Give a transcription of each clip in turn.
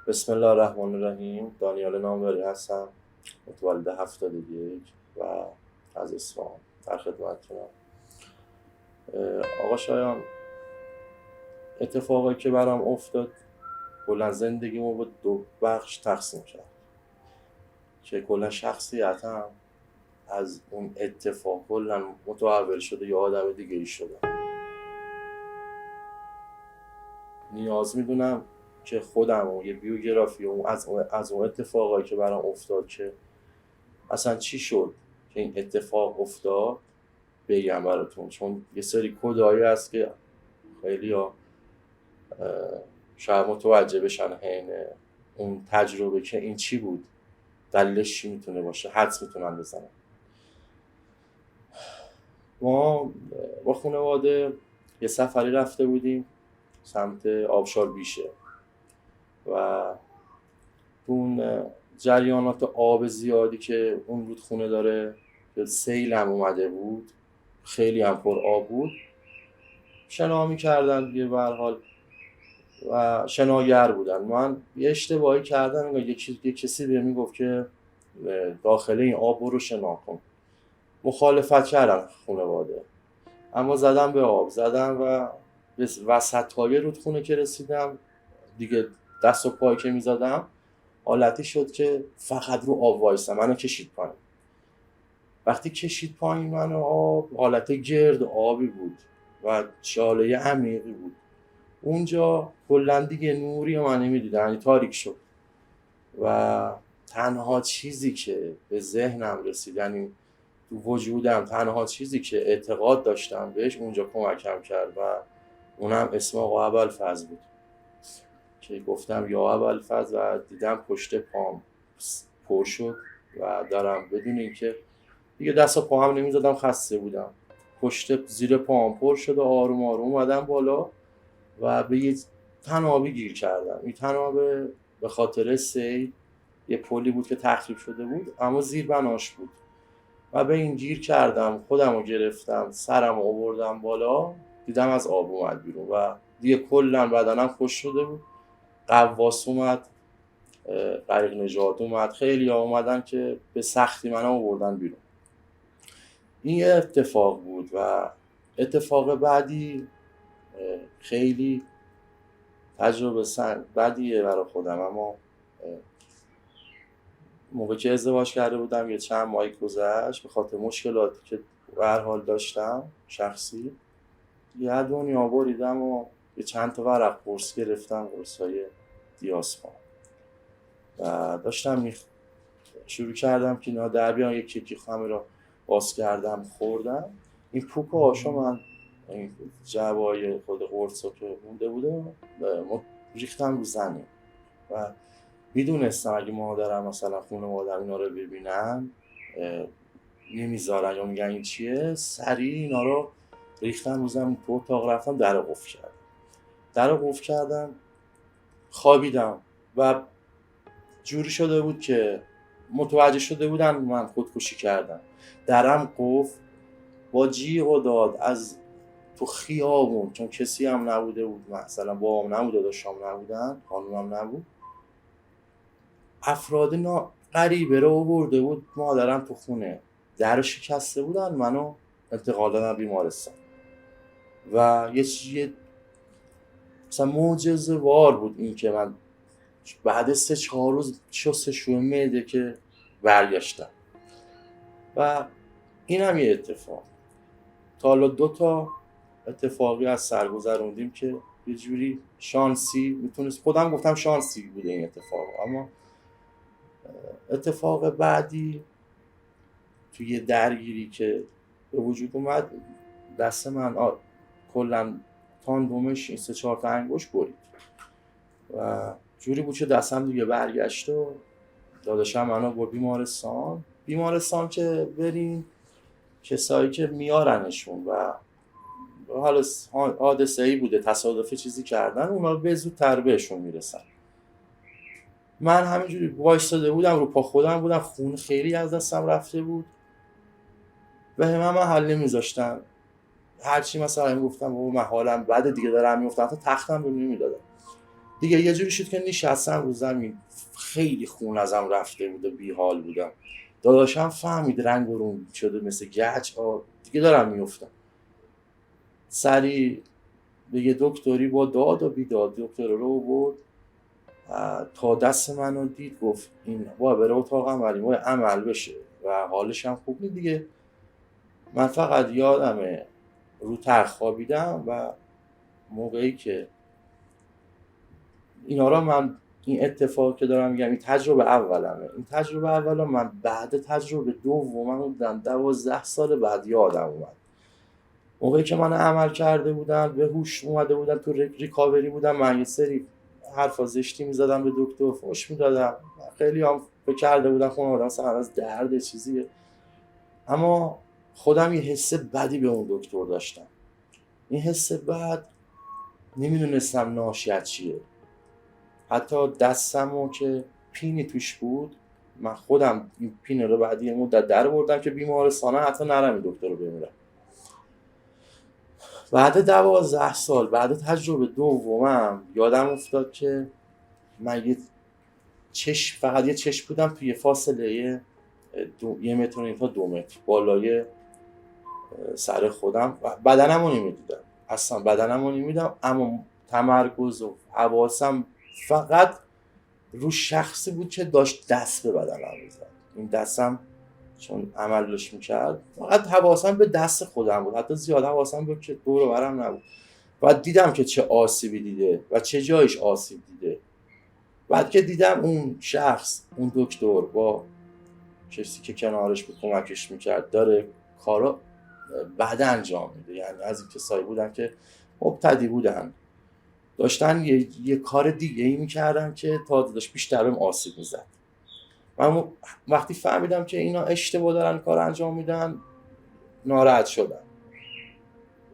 بسم الله الرحمن الرحیم. دانیال نامداری هستم، متولد 71 و از اصفهان در خدمتتونم. آقا شایان، اتفاقی که برام افتاد کلا زندگیمو به دو بخش تقسیم کرد که کلا شخصیتم از اون اتفاق کلا متحول شده یا آدم دیگه ای شده. نیاز میدونم که خودم و یه بیوگرافی و از اون اتفاقایی که برام افتاد که اصلا چی شد که این اتفاق افتاد بگم براتون، چون یه سری کدایی هست که خیلی ها شاید متوجه بشن حین اون تجربه که این چی بود، دلیلش چی میتونه باشه، حدس میتونن بزنن. ما با خانواده یه سفری رفته بودیم سمت آبشار بیشه و اون جریانات آب زیادی که اون رودخونه داره که سیل هم اومده بود، خیلی هم پر آب بود، شنا می‌کردن دیگه به هر حال و شناگر بودن. من یه اشتباهی کردم، یه کسی بهم میگفت که داخل این آب برو شنا کن. مخالفت کردم خانواده، اما زدم به آب، زدم و به وسط‌های رودخونه که رسیدم دیگه دست و پایی که میزدم حالتی شد که فقط رو آب وایسم. منو کشید پایین. وقتی کشید پایین منو، آب حالت گرد آبی بود و چاله عمیقی بود. اونجا کلا دیگه نوری من نمیدیدم، یعنی تاریک شد و تنها چیزی که به ذهنم رسید، یعنی تو وجودم تنها چیزی که اعتقاد داشتم بهش اونجا کمکم کرد و اونم اسم آقا ابوالفضل بود که گفتم یا ابوالفضل و دیدم پشت پام پر شد و دارم بدون اینکه دیگه دست و پا هم نمیزدم، خسته بودم، پشت زیر پام پر شد و آروم آروم اومدم بالا و به یه تنابی گیر کردم. این تنابه به خاطر سیل یه پلی بود که تخریب شده بود اما زیر بناش بود و به این گیر کردم، خودم رو گرفتم، سرم رو آوردم بالا، دیدم از آب اومد بیرون و دیگه کلا بدنم خوش شده بود. قواس اومد، غریق نجات اومد، خیلی ها اومدن که به سختی منو آوردن بیرون. این یه اتفاق بود و اتفاق بعدی خیلی تجربه بدیه برای خودم، اما موقع که ازدواج کرده بودم یه چند ماهی گذشت، به خاطر مشکلاتی که به هر حال داشتم شخصی، یه دنیا بریدم و یه چند تا ورق قرص گرفتم، قرصای دیاسپام، و داشتم شروع کردم که اینا در بیان، یک یکی خمه را باز کردم خوردم. این پوک و آشا من این جوای خود قرصا که مونده بوده ریختم رو زمین و میدونستم اگه مادرم مثلا خونه مادرم اینا رو ببینن نمیذارن یا میگن این چیه، سریع اینا رو ریختم رو زمین. تو اتاق رفتم در رو قفل کردم، خوابیدم و جوری شده بود که متوجه شده بودن من خودکشی کردم. درم قفل، با جیغ و داد از تو خیابون، چون کسی هم نبوده بود، مثلا بابام نبود، داداشام نبودن، خانومم نبود، افراد غریبه رو آورده بود مادرم تو خونه، در شکسته بودن، منو انتقال دادن بیمارستان و یه مثلا معجزه وار بود این که من بعد 3-4 روز شستشوی معده که برگشتم. و این هم یه اتفاق. تا حالا 2 تا اتفاقی از سر گذروندیم که یه جوری شانسی میتونست، خودم گفتم شانسی بوده این اتفاق، اما اتفاق بعدی توی یه درگیری که به وجود اومد، دست من کلا تاندومش این 3-4 تا انگشت برید و جوری بود که دستم دیگه برگشت و داداشم منو برد بیمارستان که بریم کسایی که میارنشون و حالا حادثه‌ای بوده، تصادفی چیزی کردن، اونا به زودتر بهشون میرسن. من همینجوری وایستاده بودم، رو پا خودم بودم، خون خیلی از دستم رفته بود و من حل نمیذاشتن. هرچی مثلا میگفتم بابا من حالم بده دیگه، دارم میافتم، حتی تختم رو نمیدادم. دیگه یه جوری شد که نشستم رو زمین، خیلی خون ازم رفته بود و بیحال بودم. داداشم فهمید رنگ رو شده مثل گچ، دیگه دارم میافتم. سریع به یه دکتری با داد و بیداد دکتر رو برد، تا دست منو دید گفت این باید بره اتاق عملی، باید عمل بشه و حالش هم خوب نید دیگه. من فقط یادمه رو تخت خوابیدم و موقعی که اینا را من، این اتفاق که دارم میگم این تجربه اولمه، این تجربه اولم من بعد تجربه دومم بودم 12 سال بعد یادم اومد. موقعی که من عمل کرده بودم به هوش اومده بودم تو ریکاوری بودم، من یه سری حرفا زشتی میزدم به دکتر، فحش میدادم، خیلی هم فکر کرده بودم خونه آدم مثلا از درد چیزیه، اما خودم یه حس بدی به اون دکتر داشتم. این حس بد نمیدونستم ناشی از چیه. حتی دستمو که پینی توش بود، من خودم این پین رو بعد یه مدت در بردم که بیمارستانه حتی نرم دکتر رو ببینم. بعد 12 سال بعد تجربه دومم یادم افتاد که من یه چشم، فقط یه چشم بودم توی فاصله 1 متر تا 2 متر بالای سر خودم و بدنم رو نمیدیدم، اصلا بدنم رو نمیدیدم، اما تمرکز و حواسم فقط رو شخصی بود که داشت دست به بدنم میزد. این دستم چون عملش میکرد فقط حواسم به دست خودم بود، حتی زیاد حواسم به که دور و برم نبود. و دیدم که چه آسیبی دیده و چه جایش آسیب دیده. بعد که دیدم اون شخص، اون دکتر با کسی که کنارش به کمکش میکرد داره کارا بعد انجام میده، یعنی از این کسایی بودن که مبتدی بودن، داشتن یه کار دیگه ای میکردن که تا داشت بیشتر بهم آسیب میزد. من وقتی فهمیدم که اینا اشتباه دارن کار انجام میدن ناراحت شدم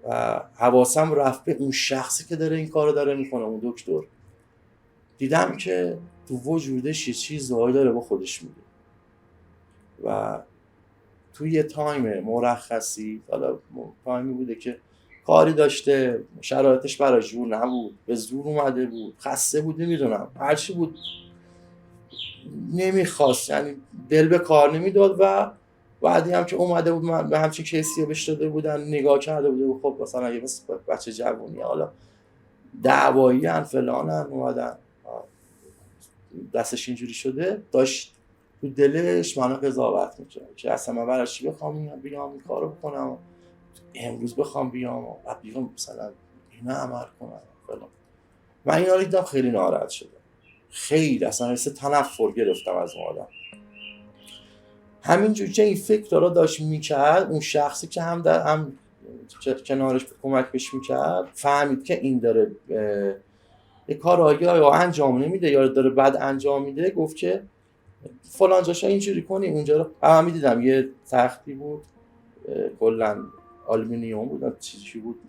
و حواسم رفت به اون شخصی که داره این کارو داره میکنه، اون دکتر. دیدم که تو وجودش یه چیزهایی داره با خودش میگه و توی یه تایم مرخصی، حالا تایمی بوده که کاری داشته، شرایطش برای جور نبود، به زور اومده بود، خسته بود، نمیدونم هرچی بود نمیخواست، یعنی دل به کار نمیداد. و بعدی هم که اومده بود من به همچین کیسی بهش داده بودن، نگاه کرده بوده و خب مثلا یه بچه جوونی حالا دعوایی ان فلان ان اومدن دستش اینجوری شده، داشت تو دلش منو قضاوت میکرد که اصلا من برای چی بخوام بیام این کارو بکنم، امروز بخوام بیام و بیام مثلا اینا عمل کنم فلان. من اینا رو دیدم خیلی ناراحت شدم، خیلی اصلا حس تنفر گرفتم از اون آدم. همینجور که این فکر رو داشت میکرد، اون شخصی که هم کنارش کمک بهش میکرد فهمید که این داره یه کارایی یا انجام نمیده یا داره بد انجام میده، گفت که فلان جاشا اینجوری کنی اونجا رو. هم میدیدم یه تختی بود کلا آلومینیوم بود، چیزی بود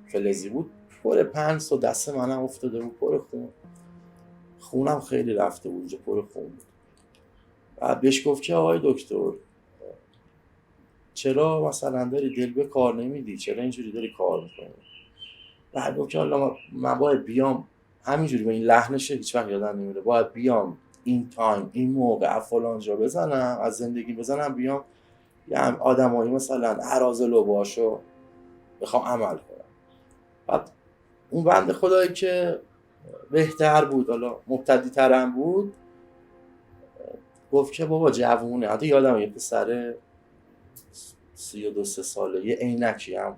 فلزی بود، پر پنس و دست منم افتاده بود پر خون، خونم خیلی رفته بود اونجا پر خون بود. و بهش گفت که آقای دکتر چرا مثلا داری دل به کار نمیدی، چرا اینجوری داری کار میکنی؟ بعد گفت که حالا من باید بیام همینجوری به این لحنشه هیچ وقت یادم نمیره، باید بیام این تایم این موقع فلان جا بزنم از زندگی بزنم بیام یه آدمایی مثلا اراذل و باشو بخوام عمل کنم. بعد اون بنده خدایی که بهتر بود، حالا مبتدی ترم بود، گفت که بابا جوونه، حتی یادم یه پسر 32 ساله یه عینکی هم،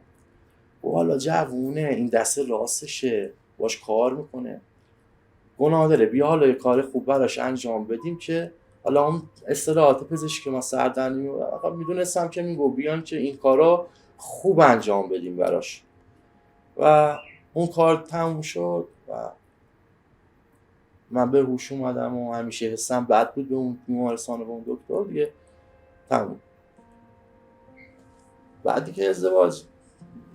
و حالا جوونه این دست راستشه باش کار میکنه، گناه داره، بیا حالا یه کار خوب براش انجام بدیم که حالا اون اصطلاحات پزشکی ما سردرنمی میدونستم که میگو بیان که این کارا خوب انجام بدیم براش. و اون کار تموم شد و من به هوش اومدم و همیشه حسم بد بود به اون بیمارستان و به اون دکتر دیگه تموم. بعدی که ازدواج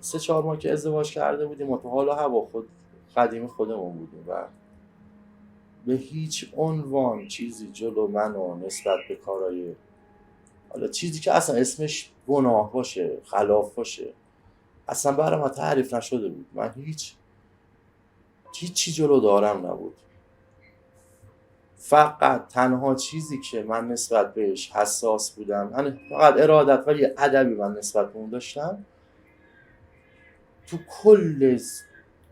3-4 ماه که ازدواج کرده بودیم و تو حال و هوا خود قدیم خودمون بودیم و به هیچ عنوان چیزی جلو من و نسبت به کارهای حالا چیزی که اصلا اسمش گناه باشه خلاف باشه اصلا برای من تعریف نشده بود. من هیچ هیچی جلو دارم نبود. فقط تنها چیزی که من نسبت بهش حساس بودم، یعنی فقط ارادت و یه ادبی من نسبت به اون داشتم، تو کل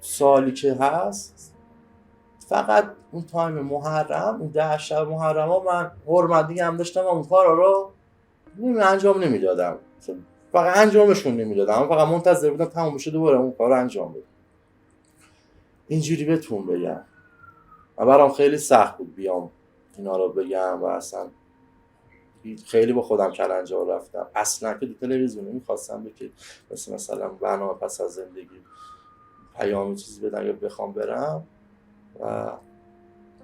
سالی که هست فقط اون تایم محرم، اون 10 شب محرم ها من حرمت دیگه هم داشتم و اون کارا رو انجام نمیدادم، فقط انجامشون نمیدادم، فقط منتظر بودم تموم بشه دوباره اون کار رو انجام بدم. اینجوری بهتون بگم و برام خیلی سخت بود بیام اینا رو بگم و اصلا خیلی با خودم کلنجار رفتم. اصلا که تو تلویزیون نمیخواستم که مثلا برنامه پس از زندگی پیامی چیزی بدن یا بخوام برم و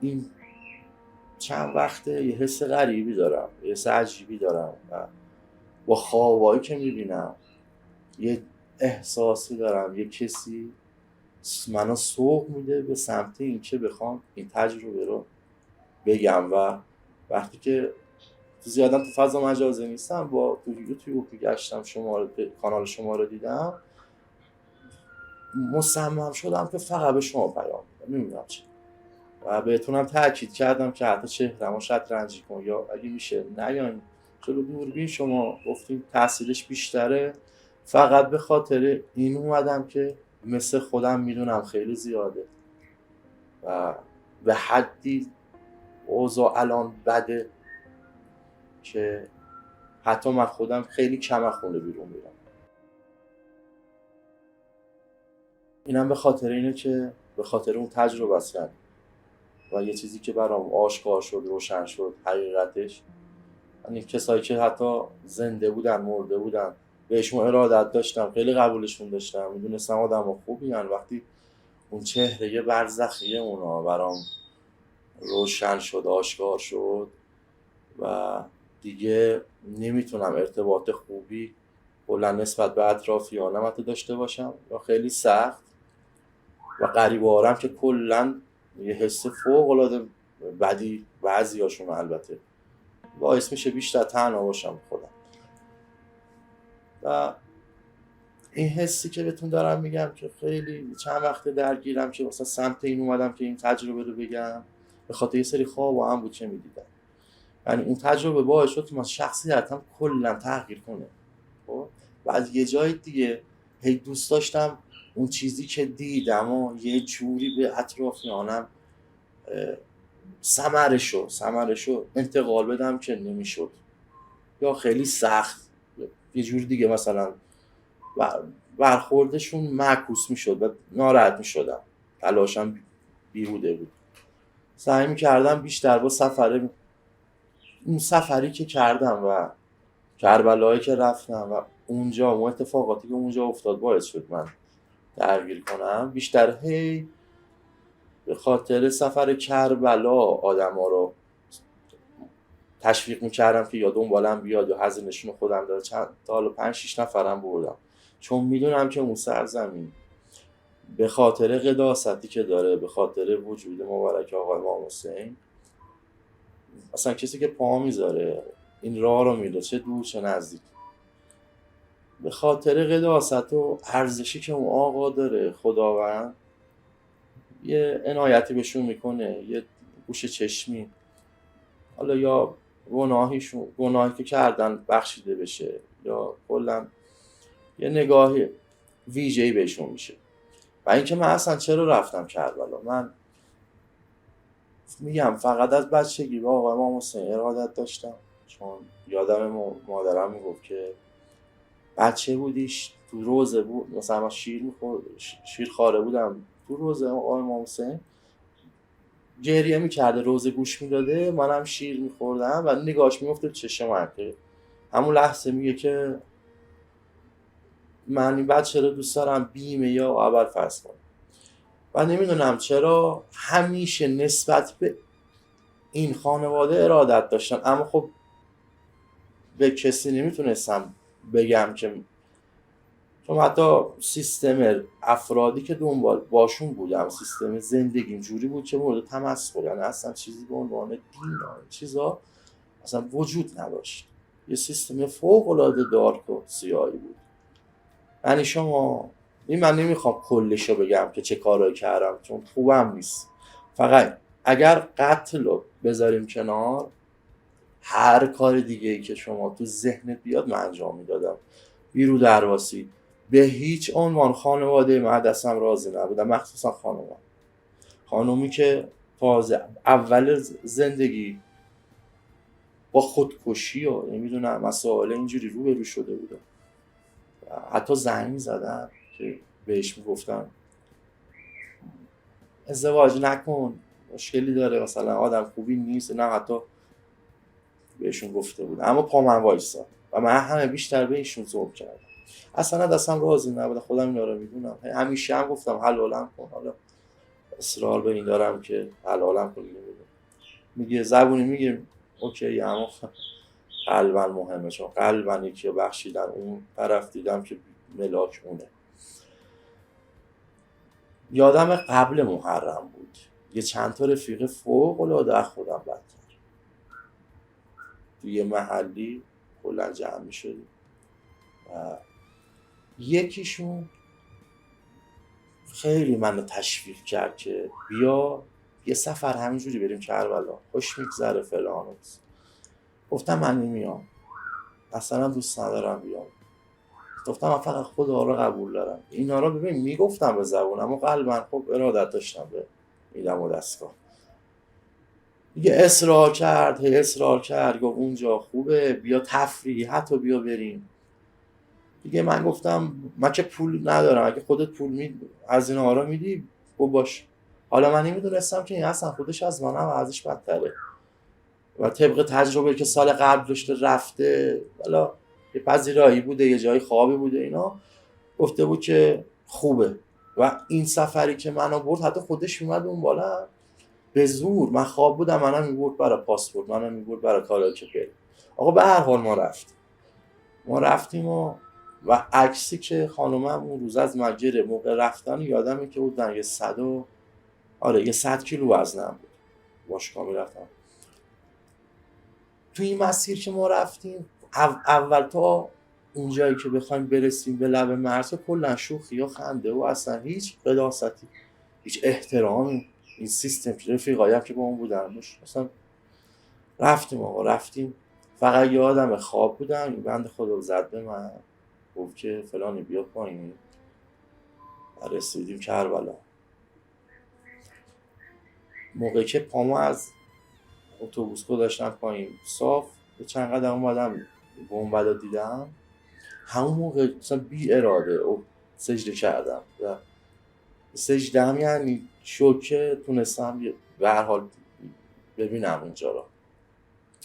این چند وقته یه حس غریبی دارم، یه حس عجیبی دارم و با خوابایی که میبینم یه احساسی دارم، یه کسی منو سوق میده به سمت این که بخوام این تجربه رو بگم و وقتی که زیادم تو فضا مجازی نیستم با تو یوتیوب میگشتم کانال شما رو دیدم، مصمم شدم که فقط به شما پیام بدم، نمیدونم چی و بهتونم تاکید کردم که حتی چهره‌مو شطرنجی کن یا اگه میشه نیاین جلو دوربین، شما گفتیم تاثیرش بیشتره، فقط به خاطر این اومدم که مثل خودم میدونم خیلی زیاده و به حدی اوضاع الان بده که حتی من خودم خیلی کم از خونه بیرون میرم. اینم به خاطر اینه که به خاطر اون تجربه است و یه چیزی که برام آشکار شد، روشن شد حقیقتش، یعنی کسایی که حتی زنده بودن، مرده بودن، بهشون ارادت داشتم، خیلی قبولشون داشتم، میدونستم آدم خوبی هن. وقتی اون چهره برزخی اونا برام روشن شد، آشکار شد و دیگه نمیتونم ارتباط خوبی کلا نسبت به اطرافیانم حتی داشته باشم یا خیلی سخت و غریبه‌هارم که کلا یه حس فوق‌العاده بدی بعضیاشون البته باعث میشه بیشتر تنها باشم خودم. و این حسی که بهتون دارم میگم که خیلی چند وقت درگیرم که مثلا سمت این اومدم که این تجربه رو بگم، به خاطر یه سری خواب هم بود که میدیدم، یعنی اون تجربه باعث شد که من شخصیتم کلا تغییر کنه. خب و از یه جای دیگه هی دوست داشتم اون چیزی که دیدم و یه جوری به اطرافیانم ثمرشو انتقال بدم که نمیشد یا خیلی سخت یه جوری دیگه مثلا برخوردشون معکوس میشد و ناراحت میشدم، تلاشم بیهوده بود. سعی میکردم بیشتر با اون سفری که کردم و کربلایی که رفتم و اونجا اون اتفاقاتی که اونجا افتاد باعث شد من درگیر کنم بیشتر، هی به خاطر سفر کربلا آدما رو تشویق میکردم که یا دنبالم بیاد یا هزینه‌شون خودم داره. چند تا حالا 5-6 نفرم بردم، چون میدونم که اون سرزمین به خاطر قداستی که داره، به خاطر وجود مبارک آقای امام حسین، اصلا کسی که پا میذاره این راه رو میره چه دور چه نزدیک، به خاطر قداست و ارزشی که اون آقا داره، خداوند یه عنایتی بهشون میکنه، یه گوش چشمی، حالا یا گناهی که کردن بخشیده بشه یا کلا یه نگاه ویژه‌ای بهشون میشه. و اینکه من اصلا چرا رفتم کربلا، من میگم فقط از بچگی با آقای امام حسین ارادت داشتم، چون یادم مادرم میگفت که بچه بودیش تو روزه بود مثلا شیر خاره بودم تو روزه آقای امام حسین گریه میکرده، روزه گوش میداده، منم شیر میخوردم و نگاهش میفته چشم من، که همون لحظه میگه که من این بچه رو دوست دارم بیمه یا اول فرض کنم. و نمیدونم چرا همیشه نسبت به این خانواده ارادت داشتم، اما خب به کسی نمیتونستم بگم که، چون حتی سیستم افرادی که دنبال باشون بودم، سیستم زندگیم جوری بود که مورد تمسخر، یعنی اصلا چیزی به عنوان دین چیزا اصلا وجود نداشت، یه سیستم فوق العاده دارک و سیاهی بود. یعنی شما این من نمیخوام کلشو بگم که چه کارایی کردم چون خوبم نیست. فقط اگر قتل رو بذاریم کنار، هر کار دیگه ای که شما تو ذهنت بیاد من انجام میدادم. بیرو درواسی به هیچ عنوان خانواده من دستم راضی نبودم، مخصوصا خانومی که تازه اول زندگی با خودکشی و نمیدونم مسائل اینجوری روبرو شده بودم. حتی زنگ زدن که بهش میگفتم ازدواج نکن، مشکلی داره، مثلا آدم خوبی نیست، نه حتی بهشون گفته بود، اما پا من وایسا و من همه بیشتر به ایشون ذوق کردم. اصلا دستم راضی نبود، خودم اینا رو میدونم. همیشه هم گفتم حلالم کن، حالا اصرار به این دارم که حلالم کن. میگه زبونی میگه اوکی، اما قلبا مهمه، چون قلبا یکی بخشیدن اون طرف دیدم که ملاک اونه. یادم قبل محرم بود یه چند تا رفیق فوق العاده خودم بدتر توی یه محلی کلا جمع می‌شدیم و یکیشون خیلی منو تشویق کرد که بیا یه سفر همینجوری بریم کربلا، خوش میگذره فلان. گفتم من نمیام، اصلا دوست ندارم بیام. گفتم من فقط خدا رو قبول دارم. اینا رو ببین میگفتم به زبونم اما قلبا خب ارادت داشتم به میدم و دستگاه. دیگه اصرار کرد گفت اونجا خوبه، بیا تفریحی، حتی بیا بریم. دیگه من گفتم من که پول ندارم، اگه خودت پول از این آرا میدی باش. حالا من نمیدونستم که این اصلا خودش از منم و ازش بدتره و طبق تجربه که سال قبل داشته رفته، حالا یه پذیرایی بوده، یه جای خوابی بوده، اینا گفته بود که خوبه. و این سفری که منو برد حتی خودش میومد اون بالا به زور، من خواب بودم، منم میبرد برای پاسپورت، منم میبرد برای کارایی که بریم. آقا به هر حال ما رفتیم و عکسی که خانومم اون روز از مجره موقع رفتن یادمه که بودن یه 100 کیلو وزنم بود باشگاه میرفتم. تو این مسیر که ما رفتیم اول تا اونجایی که بخوایم برسیم به لب مرز کلا شوخی و خنده و اصلا هیچ قداستی، هیچ احترامی، این سیستم رفیقایی هم که با اون بودن اصلا. رفتیم فقط یه آدم خواب بودم، این بند خدا زد به من گفت که فلانی بیا پایین. رسیدیم کربلا، موقعی که پامو از اتوبوس گذاشتم پایین صاف به چند قدم اومدم گنبدا دیدم، همون موقع مثلا بی اراده سجده کردم و سجده هم یعنی شوکه تونستم به هر حال ببینم اونجا را.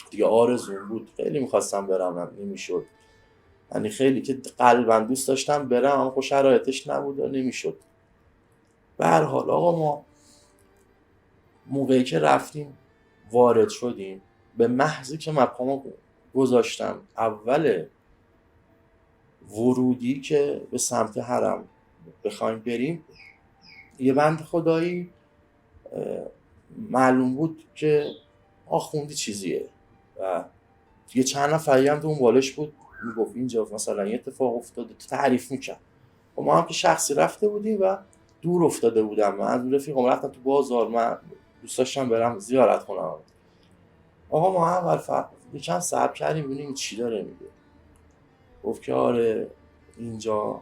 دیگه آرزون بود، خیلی میخواستم برم نمیشد، یعنی خیلی که قلباً دوست داشتم برم اما شرایطش نبود و نمیشد. به هر حال آقا ما موقعی که رفتیم وارد شدیم، به محضی که من پامو گذاشتم اول ورودی که به سمت حرم بخوایم بریم، یه بند خدایی معلوم بود که آخوندی چیزیه و یه چند نفری هم اون بالش بود میگفت اینجا مثلا یه اتفاق افتاده، تعریف میکرد. و ما هم که شخصی رفته بودیم و دور افتاده بودم، من از رفیقم رفتم تو بازار، من دوست داشتم برم زیارت کنم. آقا ما اول یکم صبر کردیم ببینیم چی داره میگه. گفت که آره اینجا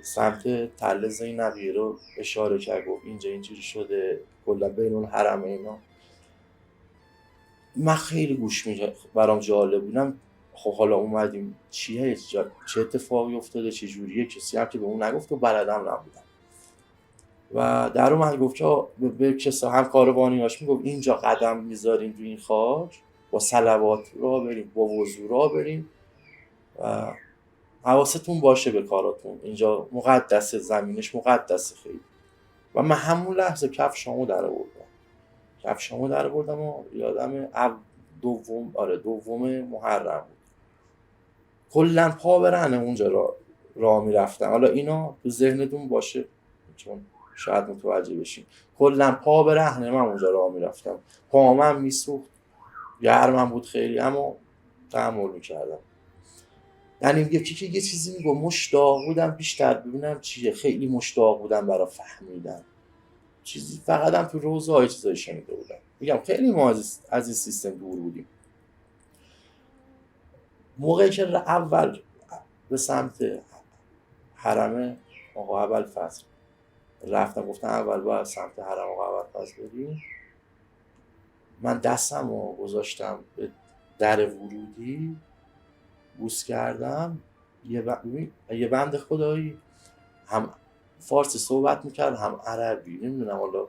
سمت تله زینبیه رو اشاره کرد، گفت اینجا اینجوری شده کلا بین اون حرم اینا. من خیلی گوش برام جالب بودم. خب حالا اومدیم چیه، چه اتفاقی افتاده، چه جوریه، کسی هم که به اون نگفت و بلدم نبودم. و در اومد گفت که به کسا هم کاروانیاش میگفت اینجا قدم میذاریم تو این خاک با صلوات راه بریم، با وضو راه بریم و حواستون باشه به کاراتون، اینجا مقدسه، زمینش مقدسه خیلی. و من همون لحظه کفشامو در آوردم و یادم دوم محرم بود، کلا پا برهنه اونجا راه میرفتم. حالا اینا تو ذهنتون باشه چون شاید متوجه بشین، کلا پا برهنه من اونجا راه میرفتم، پامم میسوخت، گرمم بود خیلی اما تحمل میکردم. یعنی یکی که یه چیزی میگه مشتاق بودم بیشتر ببینم چیه، خیلی مشتاق بودم برای فهمیدن چیزی، فقط هم تو روزهای چیزایی شنیده بودم. میگم خیلی ما از این سیستم دور بودیم. موقعی که اول به سمت حرم آقا ابوالفضل رفتم، گفتم اول باید سمت حرم آقا ابوالفضل بریم، من دستم رو گذاشتم به در ورودی، بوس کردم، یه بند خدایی هم فارسی صحبت میکرد هم عربی، نمیدونم حالا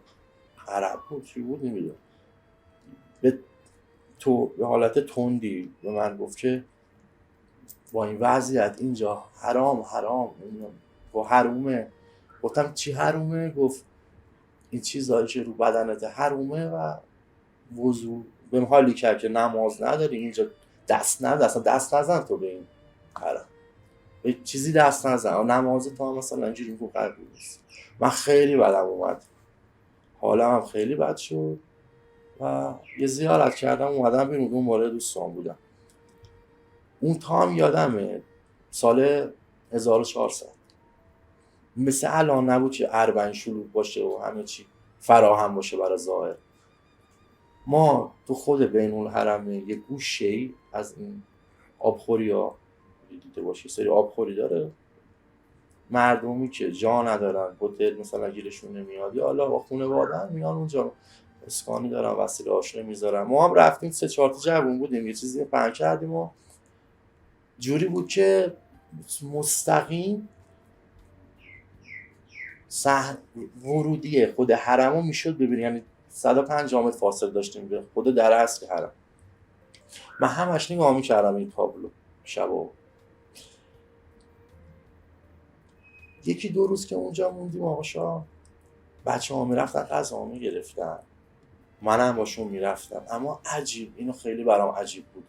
عرب بود چی بود نمیدونم، به حالت تندی به من گفت که با این وضعیت اینجا حرام نمیدونم با حرومه. گفتم چی حرومه؟ گفت این چیزایی که رو بدنت حرومه و وضو به حالی که نماز نداری اینجا دست نزن تو به این حرم، به چیزی دست نزن، نماز تو هم مثلا اینجوری رو قبول نیست. من خیلی بدم اومد، حالم هم خیلی بد شد و یه زیارت کردم، اومدم بیرون، اون مورد دوستان بودم. اون تا هم یادمه سال 1400 مثل الان نبود که اربعین شلوغ باشه و همه چی فراهم باشه برای ظاهر. ما تو خود بین الحرم یه گوشه‌ای از این آبخوری ها دیده باشی، سری آبخوری داره، مردمی که جا ندارن هتل مثلا گیرشون نمیاد یا حالا با خانواده‌ان میان اونجا اسکانی دارن وسیله آشنا میذارن. ما هم رفتیم 3-4 تا جوون بودیم، یه چیزی پهن کردیم و جوری بود که مستقیم ورودی خود حرمو میشد ببینی، یعنی 150 متر فاصله داشتیم به خود در اصل حرم. من همش نگاه میکردم این تابلو شبا. یکی دو روز که اونجا موندیم آقا شاه، بچه ها میرفتن غذا میگرفتن، منم باشون میرفتم، اما عجیب، اینو خیلی برام عجیب بود،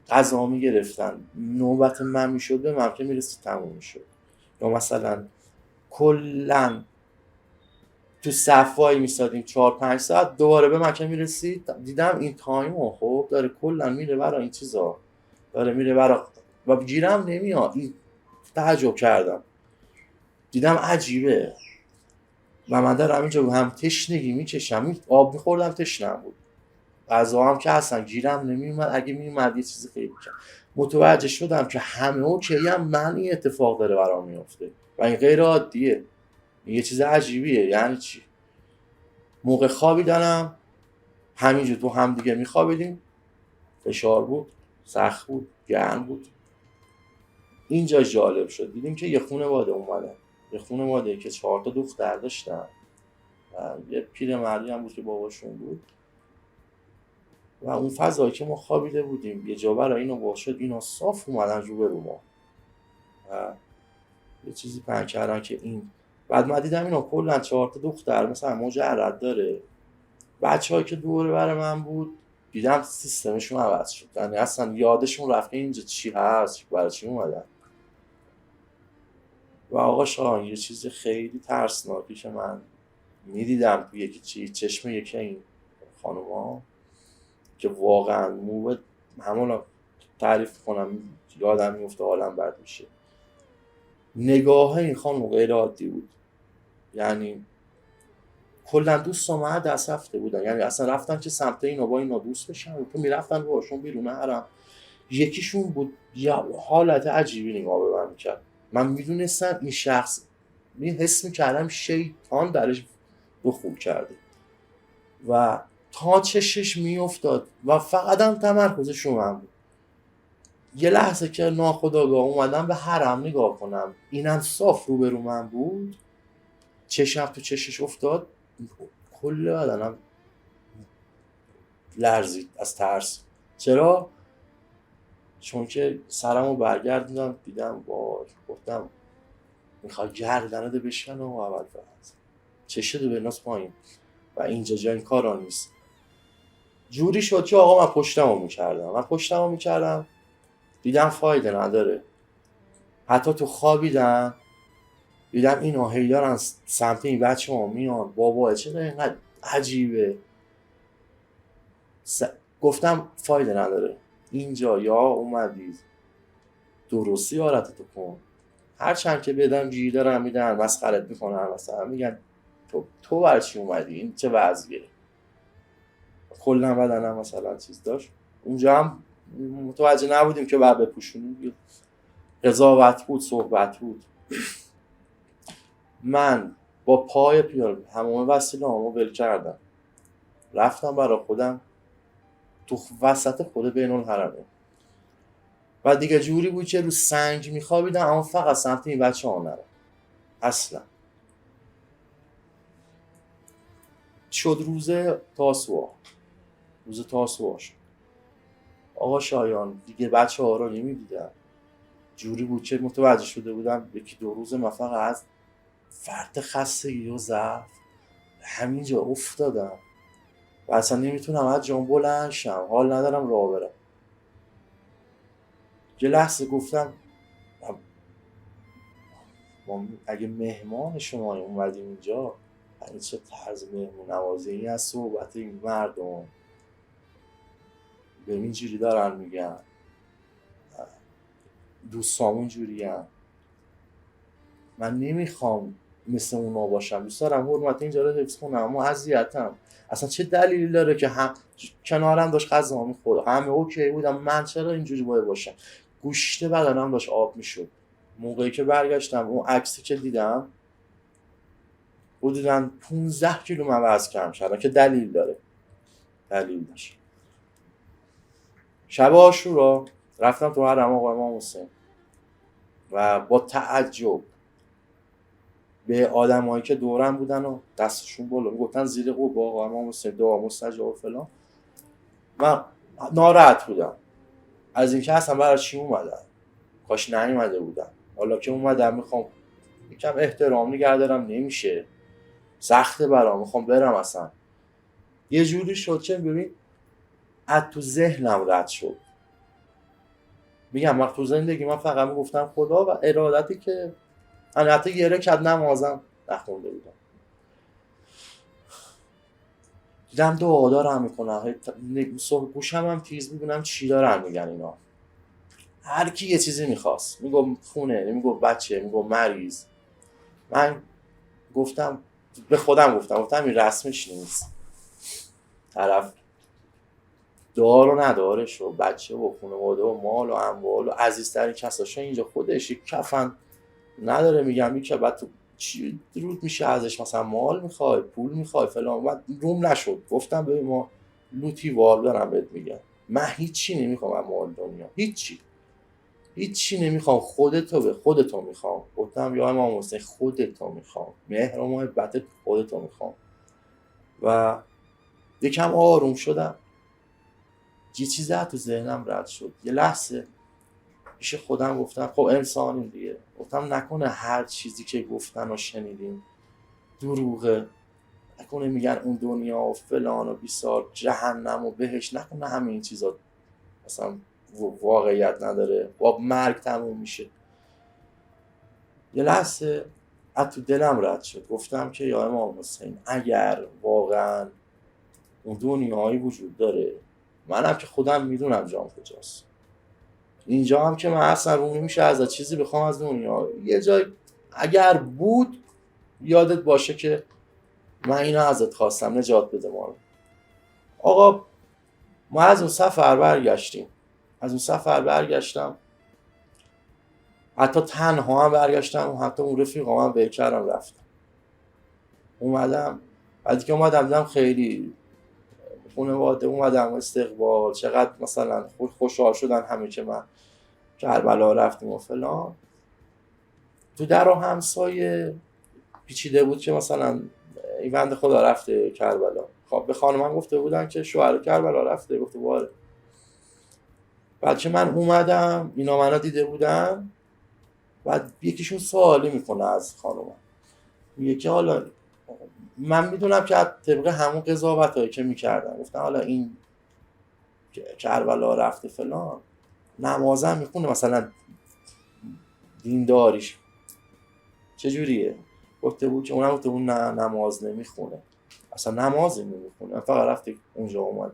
غذا میگرفتن نوبت من میشد به من که میرسید تموم میشد، یا مثلا کلن تو صفایی میستادیم 4-5 ساعت، دوباره به من که میرسید دیدم این تایمو خب داره کلن میره برای این چیزا، داره میره برای و گیرم نمیاد. این تعجب کردم، دیدم عجیبه و من دارم اینجا هم تشنگی میکشم، آب میخوردم تشنم بود، غذا هم که اصلا گیرم نمیومد، اگه میومد یه چیزی خیلی کم. متوجه شدم که همه اوکی هم، من این اتفاق داره برام میفته و این غیر عادیه، این یه چیز عجیبیه. یعنی چی؟ موقع خوابیدنم همینجور تو هم دیگه میخوابیدیم، فشار بود، سخت بود، گرم بود. اینجا جالب شد دیدیم که یه خانواده اومدن، یه خانواده که 4 تا دختر داشتن و یه پیرمردی هم بود که باباشون بود و اون فضایی که ما خوابیده بودیم یه جا برای اینو باز شد، اینا صاف اومدن رو به رو ما و یه چیزی پهن کردن که این. بعد من دیدم اینا کلا 4 تا دختر مثلا مجرد داره، بچه‌هایی که دوره برای من بود دیدم سیستمشون عوض شد، یعنی اصلا یادشون رفت اینجا چی هست، برای چی اومدن. و آقا شاهان یه چیز خیلی ترسناکی که من میدیدم تو چشم یکی این خانوما که واقعا همون تعریف کنم یادم میفته حالم بد میشه. نگاه این خانم غیر عادی بود، یعنی کلا دوست ما دست رفته بودن، یعنی اصلا رفتن که سمت اینا با اینا دوست بشن و تو میرفتن باشون بیرون حرم. یکیشون بود یا حالت عجیبی نگاه به من میکرد، من میدونستم این شخص، حس میکردم شیطان درش دخول کرده و تا چشش میافتاد و فقط هم تمرکزش رو من بود. یه لحظه که ناخودآگاه اومدم به حرم نگاه کنم، اینم صاف رو به رو من بود، چشم تو چشش افتاد، کل بدنم لرزید از ترس. چرا؟ چون که سرمو برگردوندم دیدم گفتم میخواد گردنت بشکنه و اول فرد چشتو بناس پایین و اینجا جای این کارا نیست. جوری شد که آقا من پشتمو میکردم دیدم فایده نداره، حتی تو خوابیدم دیدم اینا هی دارن سمت این بچه ها میان، بابا چرا اینقدر عجیبه. گفتم فایده نداره، اینجا یا اومدید درستی زیارتتو کن. هرچند که بدم گیر دارن میدن مسخرت میکنن، مثلا میگن تو برای چی اومدی، این چه وضعیه، کلا بدنم مثلا چیز داشت. اونجا هم متوجه نبودیم که بعد بپوشونیم، قضاوت بود، صحبت بود. من با پای پیاده همه وسیله هامو ول کردم، رفتم برای خودم تو وسط خود بین الحرمین و دیگه جوری بود که رو سنگ میخوابیدم، اما فقط سمت این بچه ها نرم. اصلا شد روز تاسوعا شد. آقا شایان دیگه بچه ها رو نمیدیدم، جوری بود که متوجه شده بودم یکی دو روز من فقط از فرط خستگی و ضعف همینجا افتادم و اصلا نمیتونم از جام بلند شم، حال ندارم راه برم. یه لحظه گفتم ما اگه مهمان شما اومدیم اینجا، این چه طرز مهمون نوازی این از صحبت این مردم به این جوری دارن میگن، دوستامون جوری هم. من نمیخوام مثل اونا باشم، دوست دارم حرمت اینجا رو حفظ کنم، اما اذیتم. اصلا چه دلیلی داره که هم کنارم داشت غذا میخورد، همه اوکی بودم، من چرا اینجوری باید باشم؟ گوشت بدنم داشت آب میشد. موقعی که برگشتم اون عکسی که دیدم حدوداً 15 کیلو من وزن کم شدم که دلیل داشت. شب عاشورا رفتم تو حرم آقا امام حسین و با تعجب به آدمایی که دورم بودن و دستشون بالا میگفتن زیر قبا آقا امام حسین دعا مستجاب و فلان، من ناراحت بودم از اینکه اصلا برای چی اومدم، کاش نیومده بودم. حالا که اومدم میخوام یکم احترام نگه دارم، نمیشه، سخته برام، میخوام برم. اصلا یه جوری شد که ببین از تو ذهنم رد شد. میگم من تو زندگی من فقط میگفتم خدا و ارادتی که من حتی یه رکعت نمازم نخونده بودم. دیدم دعا دارم میکنم، گوشم هم تیز میبینم چی دارن میگن اینا. هر کی یه چیزی میخواست، میگفت خونه، میگفت بچه، میگفت مریض. من گفتم به خودم گفتم این رسمش نیست، طرف دار و ندارش و بچه و خانواده و مال و اموال و عزیزترین کساشو اینجا خودش یک کفن نداره. میگم این که بعد تو چی رود میشه ازش، مثلا مال میخوای، پول میخوای فلان. بعد روم نشد، گفتم ببین ما لوتی وال دارم بهت میگم، من هیچی نمیخوام از مال دنیا، هیچی نمیخوام، خودتو میخوام. گفتم یا امام حسین خودتو میخوام، مهر و محبت خودتو میخوام. و یکم آروم شدم، یه چیزی تو ذهنم رد شد. یه لحظه پیش خودم گفتم خب انسانیم دیگه، گفتم نکنه هر چیزی که گفتن و شنیدیم دروغه، نکنه میگن اون دنیا و فلان و بیسار جهنم و بهش، نکنه همه این چیزا مثلا واقعیت نداره، با مرگ تموم میشه. یه لحظه از تو دلم رد شد، گفتم که یا امام حسین اگر واقعا اون دنیایی وجود داره، منم که خودم میدونم جام کجاست، اینجا هم که من اصلا رو نمیشه از چیزی بخوام از دنیا. یه جای اگر بود یادت باشه که من اینو ازت خواستم، نجات بده ما رو. آقا ما از اون سفر برگشتم، حتی تنها هم برگشتم و حتی اون رفیقام هم ول کردم رفتم. اومدم بعد که اومدم دیدم خیلی خانواده اومدم استقبال، چقدر مثلا خوشحال شدن همه که من کربلا رفتیم و فلان. تو در و همسایه پیچیده بود که مثلا این بنده خدا رفته کربلا. خب به خانمم گفته بودن که شوهر کربلا رفته، گفته باره. بعد که من اومدم اینا منو دیده بودن، بعد یکیشون سوالی میکنه از خانمم، میگه که حالا من میدونم که طبق همون قضاوتایی که میکردن، گفتن حالا این کربلا رفته فلان، نمازم میخونه، مثلا دینداریش چجوریه؟ گفته بود که اونم گفته بود نه نماز نمیخونه، اصلا نمازی نمیخونه، فقط رفته اونجا اومد.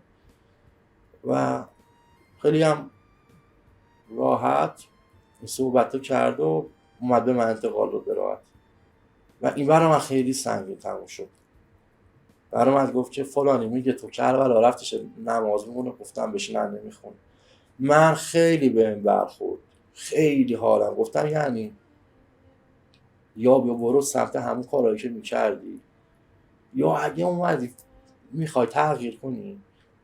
و خیلی هم راحت این صحبت رو کرد و اومد به من انتقال رو براحت و این برای من خیلی سنگین تموم شد. برای من گفت که فلانی میگه تو کربلا رفتش نماز میخونه، گفتم بشین نمیخونه. من خیلی بهم برخورد، خیلی حالم، گفتم یعنی یا برو سمت همون کارهایی که میکردی یا اگه اومدی میخوای تغییر کنی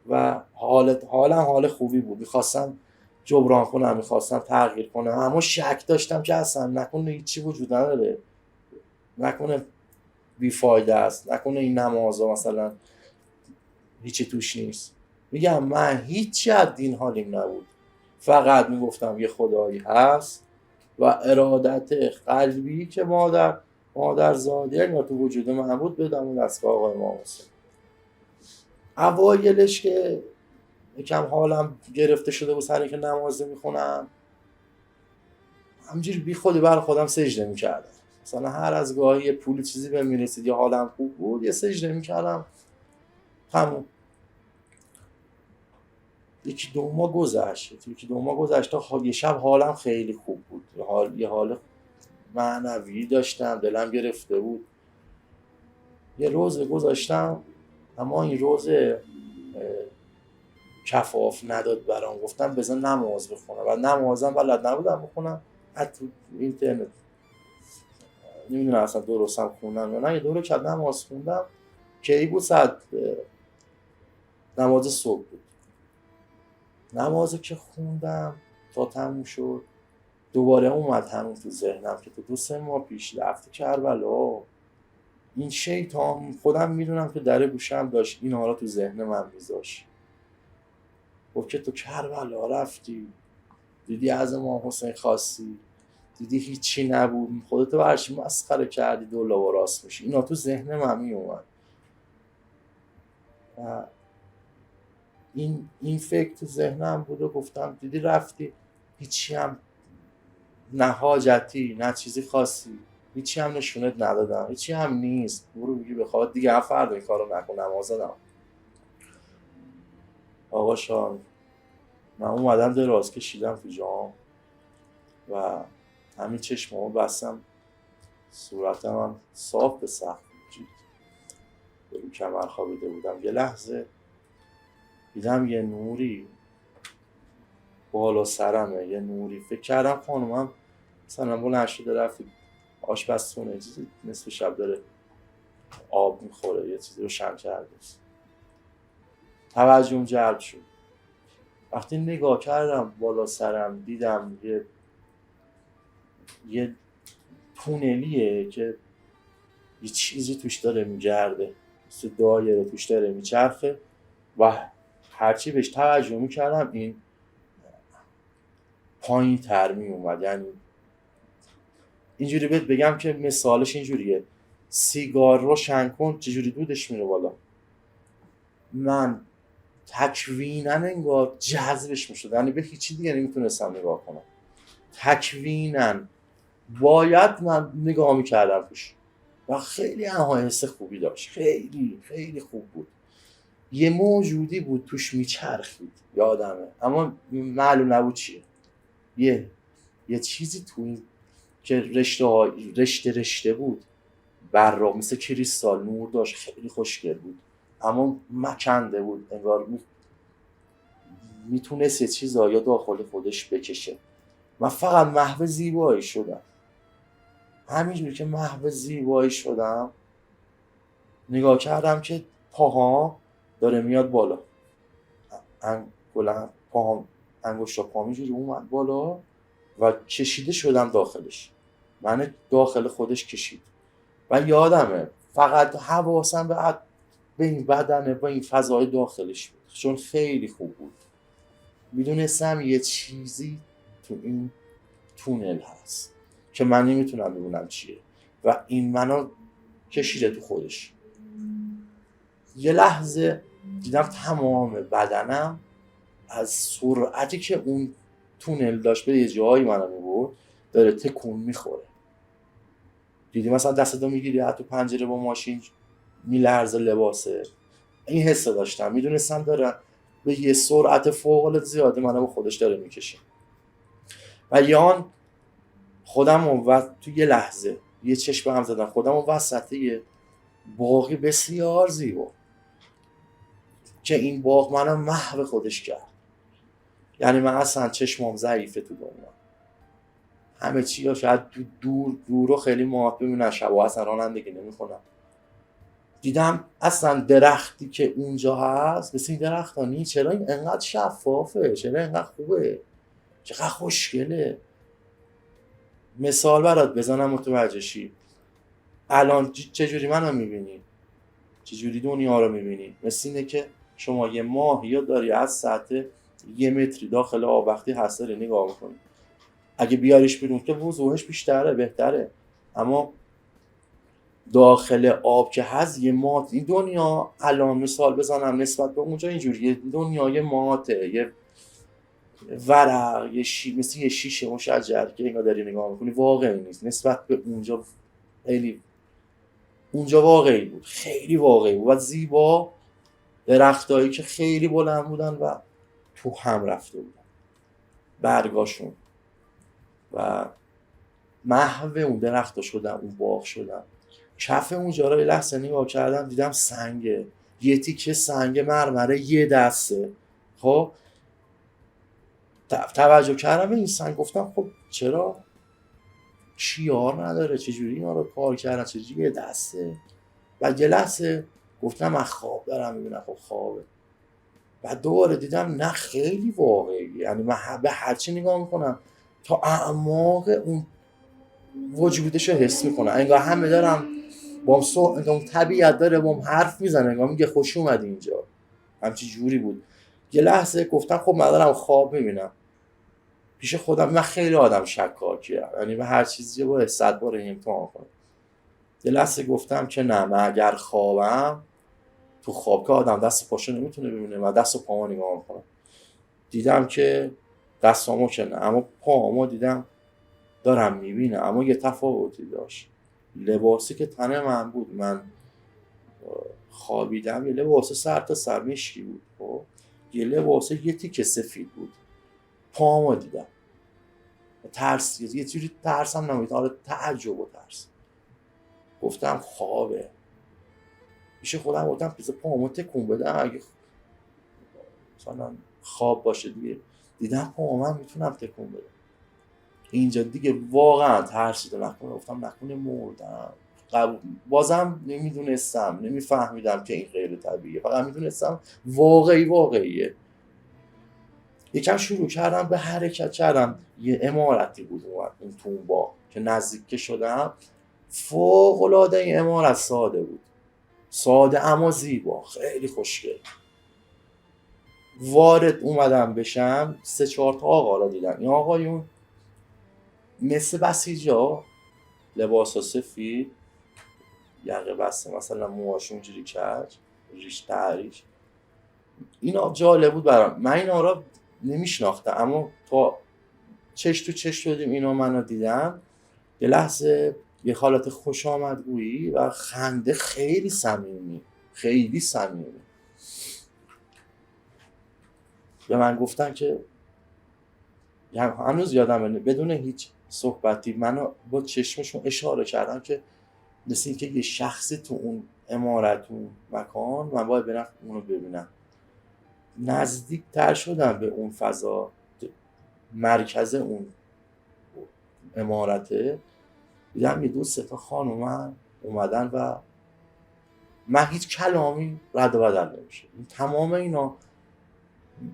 و حالم حال خوبی بود، میخواستم جبران کنم، میخواستم تغییر کنم، اما شک داشتم که اصلا نکنه هیچی وجود نداره، نکنه بیفایده است، نکنه این نمازها مثلا هیچی توش نیست. میگم من هیچی از دین حالیم نبود، فقط میگفتم یه خدایی هست و ارادت قلبی که مادر زاده یا تو وجود من بود بدم اون دستگاه آقای امام حسین. اوایلش که یکم حالم گرفته شده بود سر اینکه نماز میخونم، همینجوری بی خودی برای خودم سجده میکردم. مثلا هر از گاهی یه پول چیزی بهم میرسید یا حالم خوب بود یه سجده میکردم. همون یکی دو ماه گذشت تا یه شب حالم خیلی خوب بود، یه حال معنوی داشتم، دلم گرفته بود. یه روز گذاشتم اما این روز کفاف نداد برام، گفتم بذار نماز بخونم و نمازم بلد نبودم بخونم. حتی اینترنت نمیدونم اصلا درستم خوندم یا نه، یه دور که نماز خوندم کی بود، ساعت نماز صبح بود. نمازو که خوندم تا تموم شد دوباره اومد همون تو ذهنم که تو 2-3 ماه پیش رفته کربلا، این شیطان خودم میدونم که در گوشم داشت این حالا تو ذهن من میذاشت، گفت که تو کربلا رفتی دیدی از امام حسین خواستی، دیدی هیچی نبود، خودتو برشی مسخره کردی، دولا و راست میشی. اینا تو ذهن من میومد و این فکر تو ذهنم بود و گفتم دیدی رفتی، هیچی هم نه حاجتی نه چیزی خاصی، هیچی هم نشونت ندادم، هیچی هم نیست، برو بگی بخواد دیگه هم فردا این کارو نکن. نمازدم آقا شان، من اومدم دراز کشیدم تو جام و همین چشمامو بستم، صورتم هم صاف به سقف جید به رو کمر خوابیده بودم. یه لحظه دیدم یه نوری بالا سرمه، یه نوری، فکر کردم خانومم مثلا بلند شده رفت آشپزخونه چیزی نصف شب داره آب میخوره، یه چیزی رو شم کرده. توجهم جلب شد. وقتی نگاه کردم بالا سرم دیدم یه تونلیه که یه چیزی توش داره میگرده، مثل دایره توش داره میچرخه و هرچی بهش توجه میکردم این پایین تر میومد. یعنی اینجوری بهت بگم که مثالش اینجوریه، سیگار رو روشن کن چجوری دودش میره بالا، من تکویناً انگار جذبش میشد، یعنی به هیچی دیگه نمیتونستم نگاه کنم، تکویناً باید من نگاه میکردم توش و خیلی حس خوبی داشت، خیلی خیلی خوب بود. یه موجودی بود توش میچرخید یادمه، اما معلوم نبود چیه، یه چیزی تو این که رشته بود، براق مثل کریستال نور داشت، خیلی خوشگل بود اما مکنده بود، انگار میتونست یه چیزایی داخل خودش بکشه. من فقط محو زیبایی شدم، همینجوری که محو زیبایی شدم نگاه کردم که پاها داره میاد بالا، پاهم انگشتا پاهم اینجوری اومد بالا و کشیده شدم داخلش، من داخل خودش کشید و یادمه فقط حواسم به این بدنه، به این فضای داخلش بود، چون خیلی خوب بود. میدونستم یه چیزی تو این تونل هست که من نمیتونم ببینم چیه و این منو کشیده تو خودش. یه لحظه دیدم تمام بدنم از سرعتی که اون تونل داشت به یه جایی منو میبرد داره تکون میخوره. دیدی مثلا دستتو میگیری حتی پنجره با ماشین میلرزه لباسه، این حس داشتم، میدونستم داره به یه سرعت فوق العاده زیاده منو به خودش داره میکشه. و یان خودم تو یه لحظه یه چشم به هم زدم، خودم وسط یه باغی بسیار زیبا که این باغ منو محو خودش کرد. یعنی من اصلا چشمام ضعیفه تو دنیا، همه چی ها شاید دور رو خیلی ماهات ببینن، شبا اصلا رانندگی نمی‌کنم. دیدم اصلا درختی که اونجا هست مثل این درخت ها نیست. چرا این انقدر شفافه؟ چرا انقدر خوبه؟ چقدر خوشگله. مثال برات بزنم متوجه شی. الان چجوری منو میبینی؟ چجوری دنیا رو میبینی؟ مثل اینه که شما یه ماهی رو داری از سطح 1 متری داخل آب وقتی هست داری نگاه میکنی. اگه بیاریش بیرون که وضوحش بیشتره، بهتره، اما داخل آب که هست یه مات. این دنیا الان مثال بزنم نسبت به اونجا اینجوریه، دنیای ماته، یه ورق، مثل یه شیشه مشجر که اینو داری نگاه میکنی، واقعی نیست نسبت به اونجا. خیلی اونجا واقعی بود، خیلی واقعی بود و زیبا. درختایی که خیلی بلند بودن و تو هم رفته بودن برگاشون و محو اون درخت شدن، اون باغ شدن. کف اونجا رو یه لحظه نگاه کردم، دیدم سنگه، یه تیکه سنگ مرمره یه دسته. خب توجه کردم به این سنگ، گفتم خب چرا شیار نداره؟ چجوری اینا رو کار کردن؟ چجوری یه دسته؟ و یه لحظه گفتم من خواب دارم میبینم. خب خوابه. و دوباره دیدم نه خیلی واقعی. یعنی من به هرچی نگاه میکنم تا اعماق اون وجودش رو حس میکنم، انگار همه دارم با اون طبیعت داره با هم حرف میزنه، انگار میگه خوش اومدی اینجا. همچی جوری بود. یه لحظه گفتم خب من دارم خواب میبینم. پیش خودم من خیلی آدم شکاکیه، یعنی به هر چیزی باید 100 بار امتحان کنم. یه لحظه گفتم که نه، من اگر خوابم، تو خواب که آدم دست پاشو نمیتونه ببینه و دست و پامو نگاه میکنم، دیدم که دستامو که نه اما پامو دیدم دارم میبینم. اما یه تفاوتی داشت. لباسی که تن من بود، من خوابیدم، یه لباس سر تا سر مشکی بود. خب یه لباس یه تیکه سفید بود. پامو دیدم، ترس، یه جوری ترسم نمید، آره تعجب و ترس. گفتم خوابه. میشه خودم گفتم پیزا پامو تکون بدم اگه مثلا خواب باشه دیگه. دیدم پامو من میتونم تکون بدم. اینجا دیگه واقعا ترسیدم، گفتم نکنه مردم. بازم نمیدونستم، نمیفهمیدم که این غیر طبیعیه، فقط میدونستم واقعیه. یکم شروع کردم به حرکت کردم. یه عمارتی بود اون تو اون باغ که نزدیک که شدم، فوق‌العاده این عمارت ساده بود، ساده اما زیبا، خیلی خوشگل. وارد اومدم بشم، 3-4 تا آقا را دیدم. این آقایون مثل بسیجا، لباس سفید، یقه بسته، مثلا موهاشون اینجوری کج، ریش تحریش. اینا جالب بود برام. من اینا را نمیشناختم، اما تا چش تو چش شدیم اینا منو دیدن، یه لحظه یه حالت خوش آمدگویی و خنده خیلی صمیمی به من گفتن که هنوز یادمه، بدون هیچ صحبتی منو با چشمشون اشاره کردن که مثل این که یه شخصی تو اون عمارت، اون مکان، من باید برم اونو ببینم. نزدیک تر شدم به اون فضا، مرکز اون عمارته، دیدم یه 2-3 تا خانوم اومدن و من هیچ کلامی رد و بدل نمیشه. تمام اینا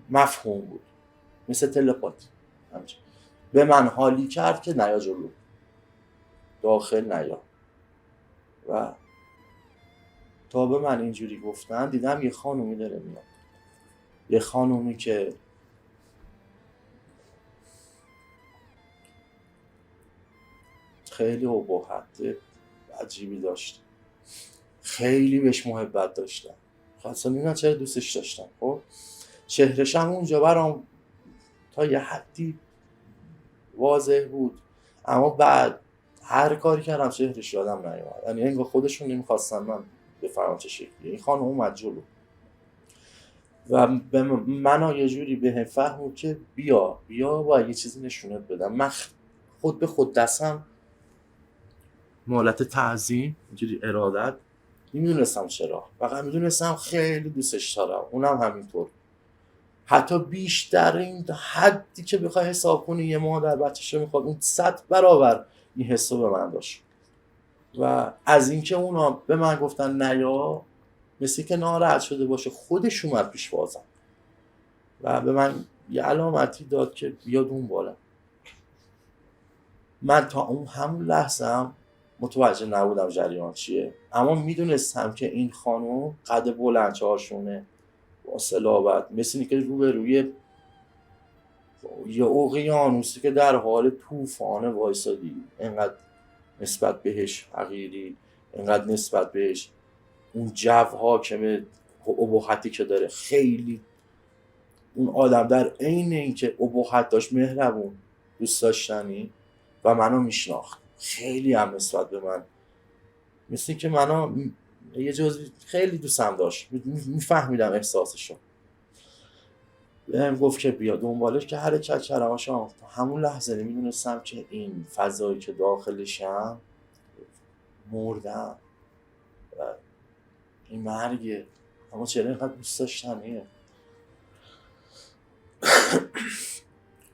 مفهوم بود، مثل تلپاتی. به من حالی کرد که نیا جلو، داخل نیا. و تا به من اینجوری گفتن دیدم یه خانومی داره میاد، یه خانومی که خیلی ابهت عجیبی داشت، خیلی بهش محبت داشتم، خواستم ببینم چرا دوستش داشتم. خب چهرهش هم اونجا برام تا یه حدی واضح بود، اما بعد هر کاری کردم چهرهش یادم نیومد. یعنی انگار خودشون نمیخواستن من بفهمم چه شکلیه. این خانم اومد جلو و به من یه جوری به فهمون که بیا با یه چیزی نشونت بدم. من خود به خود دستم مالت تعظیم، اینجوری ارادت، نمیدونستم چرا، فقط میدونستم خیلی دوستش دارم، اونم همینطور. حتی بیشتر این حدی که بخوای حساب کنی یه مادر بچه‌ش رو میخواد، اون 100 برابر این حسو به من داشت. و از اینکه اونا به من گفتن نیا، مثل که ناراحت شده باشه، خودش اومد پیش بازم و به من یه علامتی داد که بیاد اون بالا. من تا اون همون لحظه هم متوجه نبودم جریان چیه، اما میدونستم که این خانم قد بلند، چهارشونه، با صلابت، مثل اینکه روبروی یه اقیانوسی که در حال طوفان وایسادی، اینقدر نسبت بهش حقیری، اینقدر نسبت بهش اون جو حاکمه، ابهتی که داره. خیلی اون آدم در عین اینکه ابهت داشت، مهربون، دوست داشتنی و منو میشناخت. خیلی هم نسبت به من مثل که منو یه جزئی خیلی دوستم داشت، میفهمیدم احساسشو. بهم گفت که بیا دنبالش، که حرکت کردم. همون لحظه میدونستم که این فضایی که داخلشم مردم و این مرگه، اما چرا اینقدر دوست داشتنیه.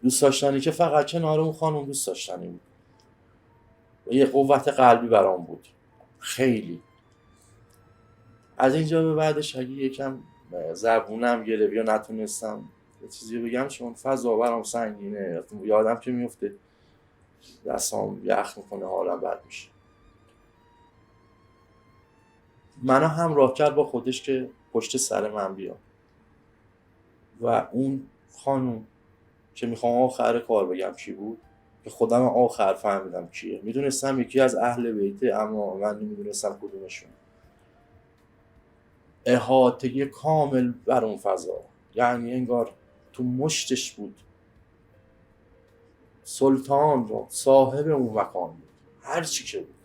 دوست داشتنی که فقط کنار اون خانم دوست داشتنی بود و یه قوت قلبی برام بود خیلی. از اینجا به بعدش اگه یکم زبونم گرفت یا نتونستم یه چیزی بگم، چون فضا برام سنگینه، یادم که میفته دستام یخ میکنه، حالم بد میشه. منو همراه کرد با خودش که پشت سر من بیاد و اون خانم که میخوام آخر کار بگم کی بود، که خودم آخر فهمیدم کیه. میدونستم یکی از اهل بیته، اما من نمیدونستم کدومشون. احاطه کامل بر اون فضا، یعنی انگار تو مشتش بود، سلطان بود، صاحب اون مکان بود، هر چی که بود.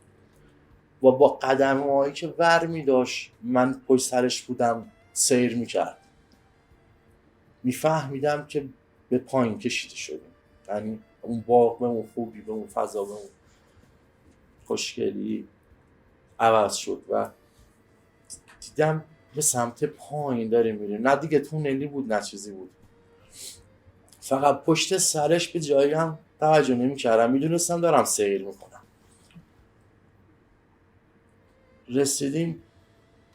و با قدم‌هایی که ور می‌داشت من پشت سرش بودم، سیر می‌کرد. میفهمیدم که به پایین کشیده شدیم، یعنی اون باغ به اون خوبی، به اون فضا، به اون خوشگلی عوض شد و دیدم به سمت پایین داره میره. نه دیگه تونلی بود، نه چیزی بود، فقط پشت سرش به جایی هم توجه نمی‌کردم، میدونستم دارم سیر میکنم. رسیدیم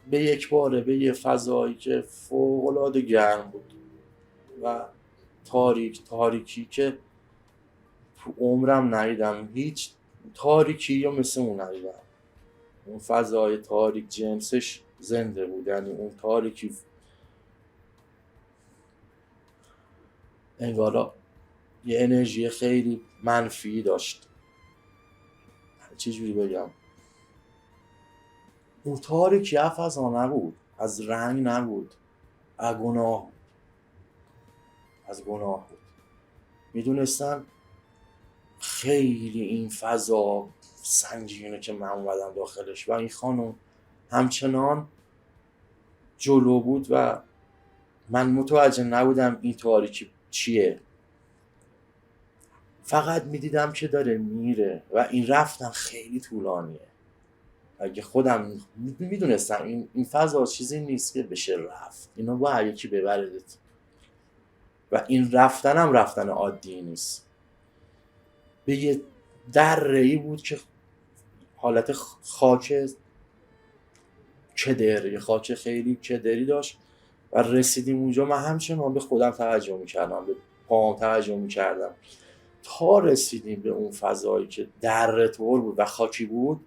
به یک باره به یه فضایی که فوق‌العاده گرم بود و تاریکی که تو عمرم ندیدم، هیچ تاریکی یا مثل اون ندیدم. اون فضای تاریک جنسش زنده بود، یعنی اون تاریکی انگار یه انرژی خیلی منفی داشت. چجوری بگم، اون تاریکی فضا نبود، از رنگ نبود، از گناه بود. میدونستم خیلی این فضا سنگینه که من اومدم داخلش و این خانم همچنان جلو بود و من متوجه نبودم این تاریکی چیه. فقط میدیدم که داره میره و این رفتن خیلی طولانیه. اگه خودم میدونستم این فضا چیزی نیست که بشه رفت، اینو با یکی ببردت و این رفتنم رفتن عادی نیست. به یه دره‌ای بود که حالت خاک کدر، یه خاک خیلی کدری داشت و رسیدیم اونجا. من همچنان به خودم توجه میکردم، به پاهم توجه میکردم تا رسیدیم به اون فضایی که دره طور بود و خاکی بود.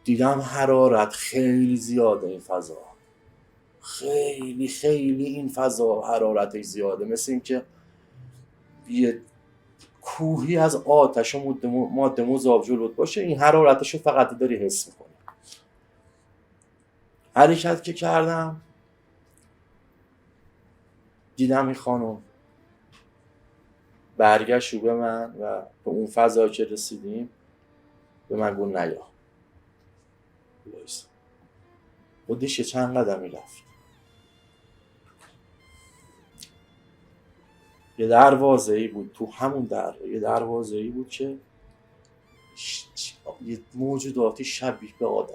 دیدم حرارت خیلی زیاده، این فضا خیلی خیلی این فضا حرارتش زیاده، مثل این که یه کوهی از آتش و ماده مذاب جلوت باشه، این حرارتشو فقط داری حس میکنی. حرکت که کردم دیدم این خانم برگشت رو به من و به اون فضا که رسیدیم به من گفت نیا. خودش چند قدمی رفت. یه دروازه‌ای بود، تو همون یه دروازه‌ای بود که یه موجوداتی شبیه به آدم.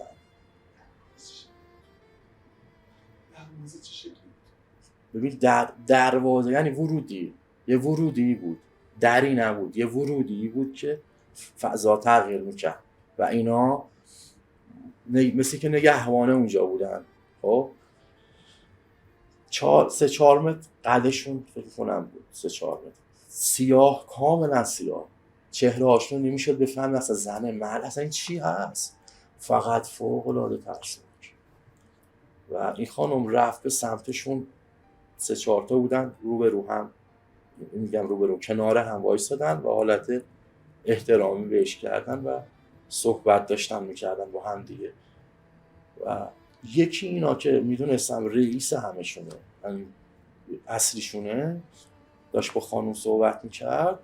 دروازه چه شکلی بود؟ ببین دروازه یعنی ورودی، یه ورودی بود، دری نبود، یه ورودی بود که فضا تغییر میکرد و اینا مثل که نگهبانه اونجا بودن. خب 3-4 متر قدشون فکر کنم بود، 3-4 متر، سیاه، کاملا سیاه، چهره هاشون نمیشد بفهمی اصلا زنه مرد، اصلا این چی هست، فقط فوق العاده ترسناک. و این خانم رفت به سمتشون، 3-4 تا بودن روبرو هم، میگم روبرو، کنار هم وایسادن و حالت احترامی بهش کردن و صحبت داشتن میکردن با هم دیگه. و یکی اینا که میدونستم رئیس همشونه، یعنی اصلیشونه، داشت با خانم صحبت میکرد،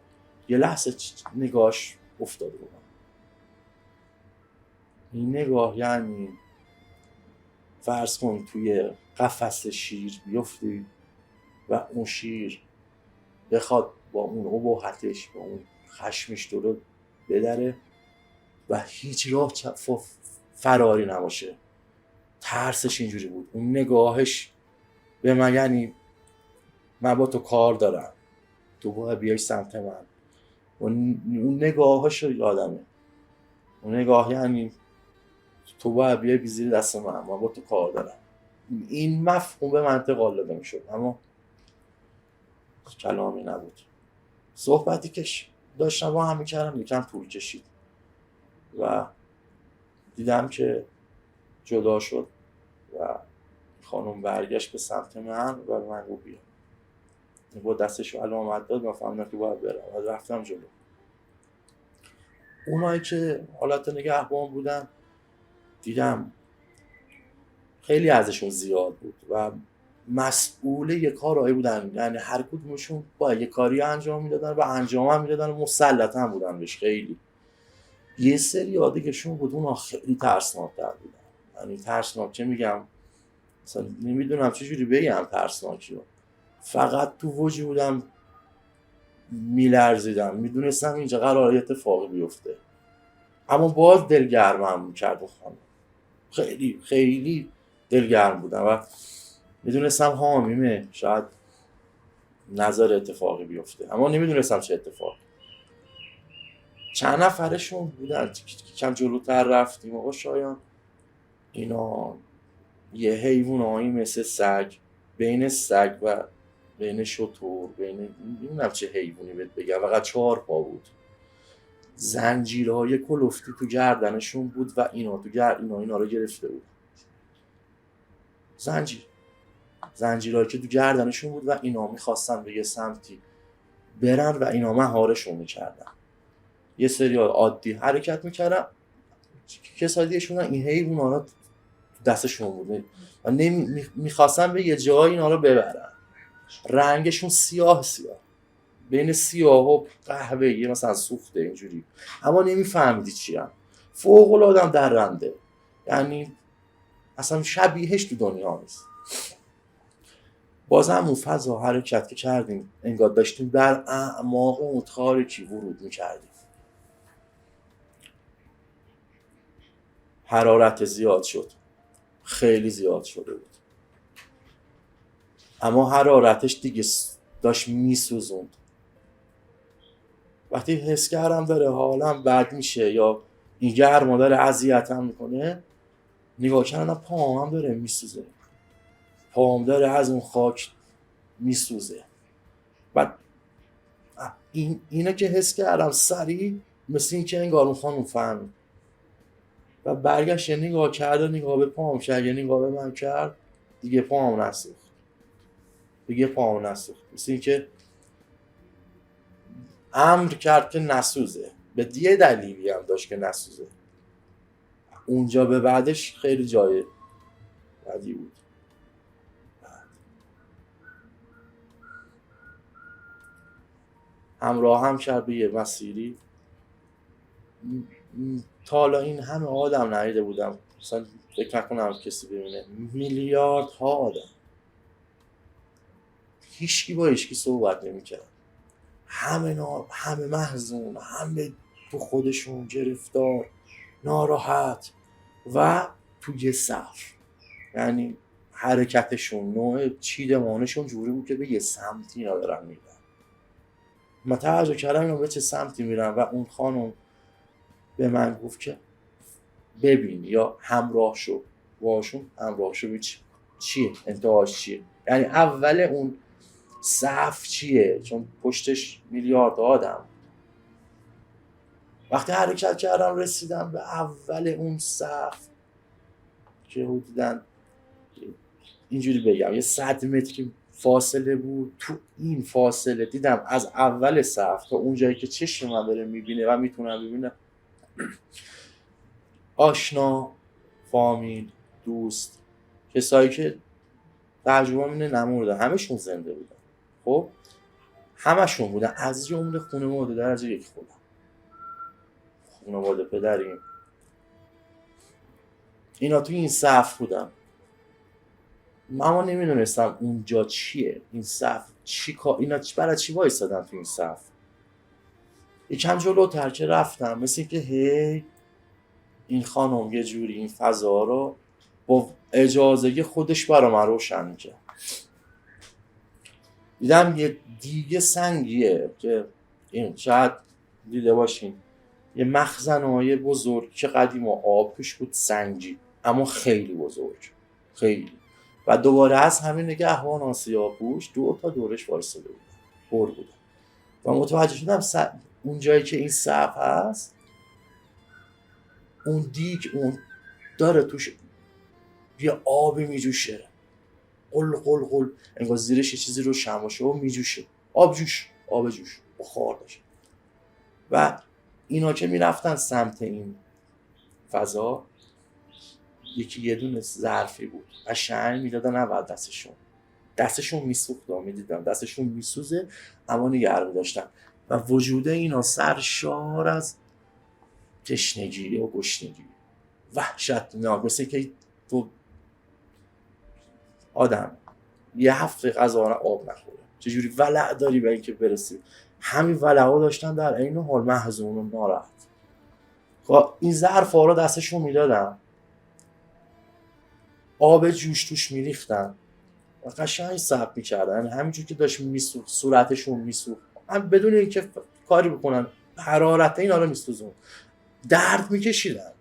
یه لحظه نگاهش افتاد رو من. این نگاه یعنی فرض کن توی قفس شیر بیفتی و اون شیر بخواد با اون اباحتش، با اون خشمش تو رو بدره و هیچ راه فراری نباشه. ترسش اینجوری بود، اون نگاهش به من یعنی من با تو کار دارم، تو باید بیای سمت من. اون نگاهش رو یادمه، اون نگاه یعنی تو باید بیای بیزیر دست من با تو کار دارم. این مفهوم به من انتقال داده میشد، اما کلامی نبود. صحبتی که داشتم با هم میکردم یکم طول کشید و دیدم که جدا شد و خانم برگشت به سمت من و من گفت بیا. با دستش علامت داد و فهمیدم که باید برم و رفتم جلو. اونایی که حالت نگهبان بودن دیدم خیلی ازشون زیاد بود و مسئول یه کارایی بودن، یعنی هر کدومشون با یه کاری انجام میدادن و انجام هم میدادن و مسلط هم بودن بهش. خیلی یه سری دیگه‌شون بود اونا خیلی ترسناک‌تر بودن، یعنی ترسناک چه میگم، مثلا نمیدونم چجوری بگم ترسناکی رو، فقط تو وجودم میلرزیدم، میدونستم اینجا قراره اتفاقی بیفته، اما باز دلگرمم میکرد و خانم خیلی خیلی دلگرم بودم و میدونستم حامیمه، شاید نظر اتفاقی بیفته، اما نمیدونستم چه اتفاقی. چند نفرشون بودن، کم جلوتر رفتیم آقا شایان، اینا یه حیوانایی مثل سگ، بین سگ و بین شتر، بین نمیدونم چه حیوانی بهت بگم، فقط 4 پا بود، زنجیرهای کلفتی تو گردنشون بود و اینا رو گرفته بود. زنجیرهایی که تو گردنشون بود و اینا میخواستن به یه سمتی برن و اینا مهارشون میکردن. یه سری عادی حرکت میکردن، کسایی دیگه‌شون این حیونا رو دستشون بود و میخواستن به یه جایی اینا رو ببرن. رنگشون سیاه بین سیاه و قهوه‌ای مثلا سوخته اینجوری، اما نمیفهمیدی چی هم. فوق العاده درنده، یعنی اصلا شبیهش تو دنیا نیست. باز هم اون فضا حرکت که کردیم انگار داشتیم در اعماق اون تاریکی ورود میکردیم. حرارت زیاد شد، خیلی زیاد شده بود، اما حرارتش دیگه داشت میسوزوند. وقتی حس کردم داره حالم بد میشه یا این گرما داره اذیتم میکنه، نگاه کردم پاهم داره میسوزه، پاهم داره از اون خاک میسوزه. بعد اینو که حس کردم سریع مثل این که انگار اون خانم فهمید و برگشت، یه نگاه کرد و نگاه به پاهم کرد، یه نگاه به من کرد، دیگه پاهم نسوخت، مثل این که امر کرد که نسوزه، به یه دلیلی هم داشت که نسوزه. اونجا به بعدش خیلی جای بدی بود. همراه هم کرد به یه مسیری تا حالا این همه آدم ندیده بودم، مثلا فکر نکنم کسی ببینه، میلیاردها آدم، هیچکی با هیچکی صحبت نمی‌کرد، همه محزون، همه تو خودشون گرفتار، ناراحت و توی صف. یعنی حرکتشون، نوع چیدمانشون جوری بود که به یه سمتی اینا دارن میرن. من توجه کردم اینا به چه سمتی میرن و اون خانم به من گفت که ببین یا همراه شو باشون، همراه شو. چیه؟ انتهاش چیه؟ یعنی اول اون صف چیه؟ چون پشتش میلیارد آدم. وقتی حرکت کردم رسیدم به اول اون صف که حدوداً اینجوری بگم یه 100 متری فاصله بود. تو این فاصله دیدم از اول صف تا اون جایی که چشم من داره میبینه و میتونم ببینم آشنا، فامیل، دوست، کسایی که تجربه اینه نموردن، همشون زنده بودن. خب همشون بودن، از جمله خانواده درجه یک خودم، خانواده پدریم، اینا توی این صف بودن. اما نمیدونستم اونجا چیه، این صف چی، اینا برای چی وایسادن تو این صف. یکم جلوتر که رفتم مثل که هی این خانم یه جوری این فضا رو با اجازه خودش برا من روشن می‌کرد. دیدم یه دیگه سنگیه که این شاید دیده باشین، یه مخزن‌های بزرگ که قدیم آب توش بود، سنگی، اما خیلی بزرگ، خیلی. و دوباره از همین نگهبان سیاه‌پوش دور تا دورش وایساده بودن، پر بودن. و متوجه شدم اون جایی که این صف هست، اون دیگ اون داره توش یه آبی میجوشه، قل قل قل، انگار زیرش یه چیزی رو شماشه و میجوشه، آب جوش بخار داشت. و اینا که میرفتن سمت این فضا، یکی یه دونه ظرفی بود قشنگ میدادن اول دستشون میسوخت، میدیدم دستشون میسوزه اما نگه می‌داشتن و وجود اینا سرشار از تشنگی و گشنگی، وحشتناک، مثل که تو آدم یه هفته غذا آب نخوره، چجوری ولع داری به اینکه برسی. همین ولعا داشتن در عین حال محزون و ناراحت. این ظرفا رو دستشون میدادن، آب جوش توش میریختن و قشنگ صبر میکردن، همینجور که داشت میسوخت صورتشون میسوخت، هم بدون اینکه کاری بکنن، حرارت اینا رو میسوزون، درد میکشیدن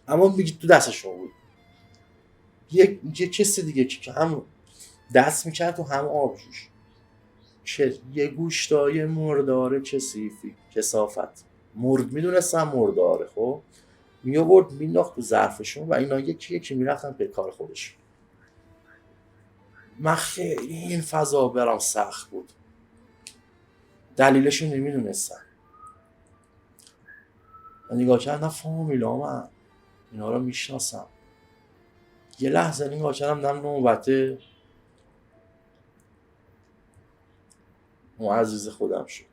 اما میگی تو دستشون بود. یه کسی دیگه که هم دست میکرد تو هم آب جوش، که یه گوشتای مردار کثافت مرد، میدونستم مرداره، خب می آورد مینداخت تو ظرفشون و اینا یکی میرفتن به کار خودشون. من خیلی این فضا برام سخت بود، دلیلشو نمیدونستم. من نگاه کردم فامیلام هم اینا رو میشناسم. یه لحظه نگاه کردم دم نوبته معزز خودم شد.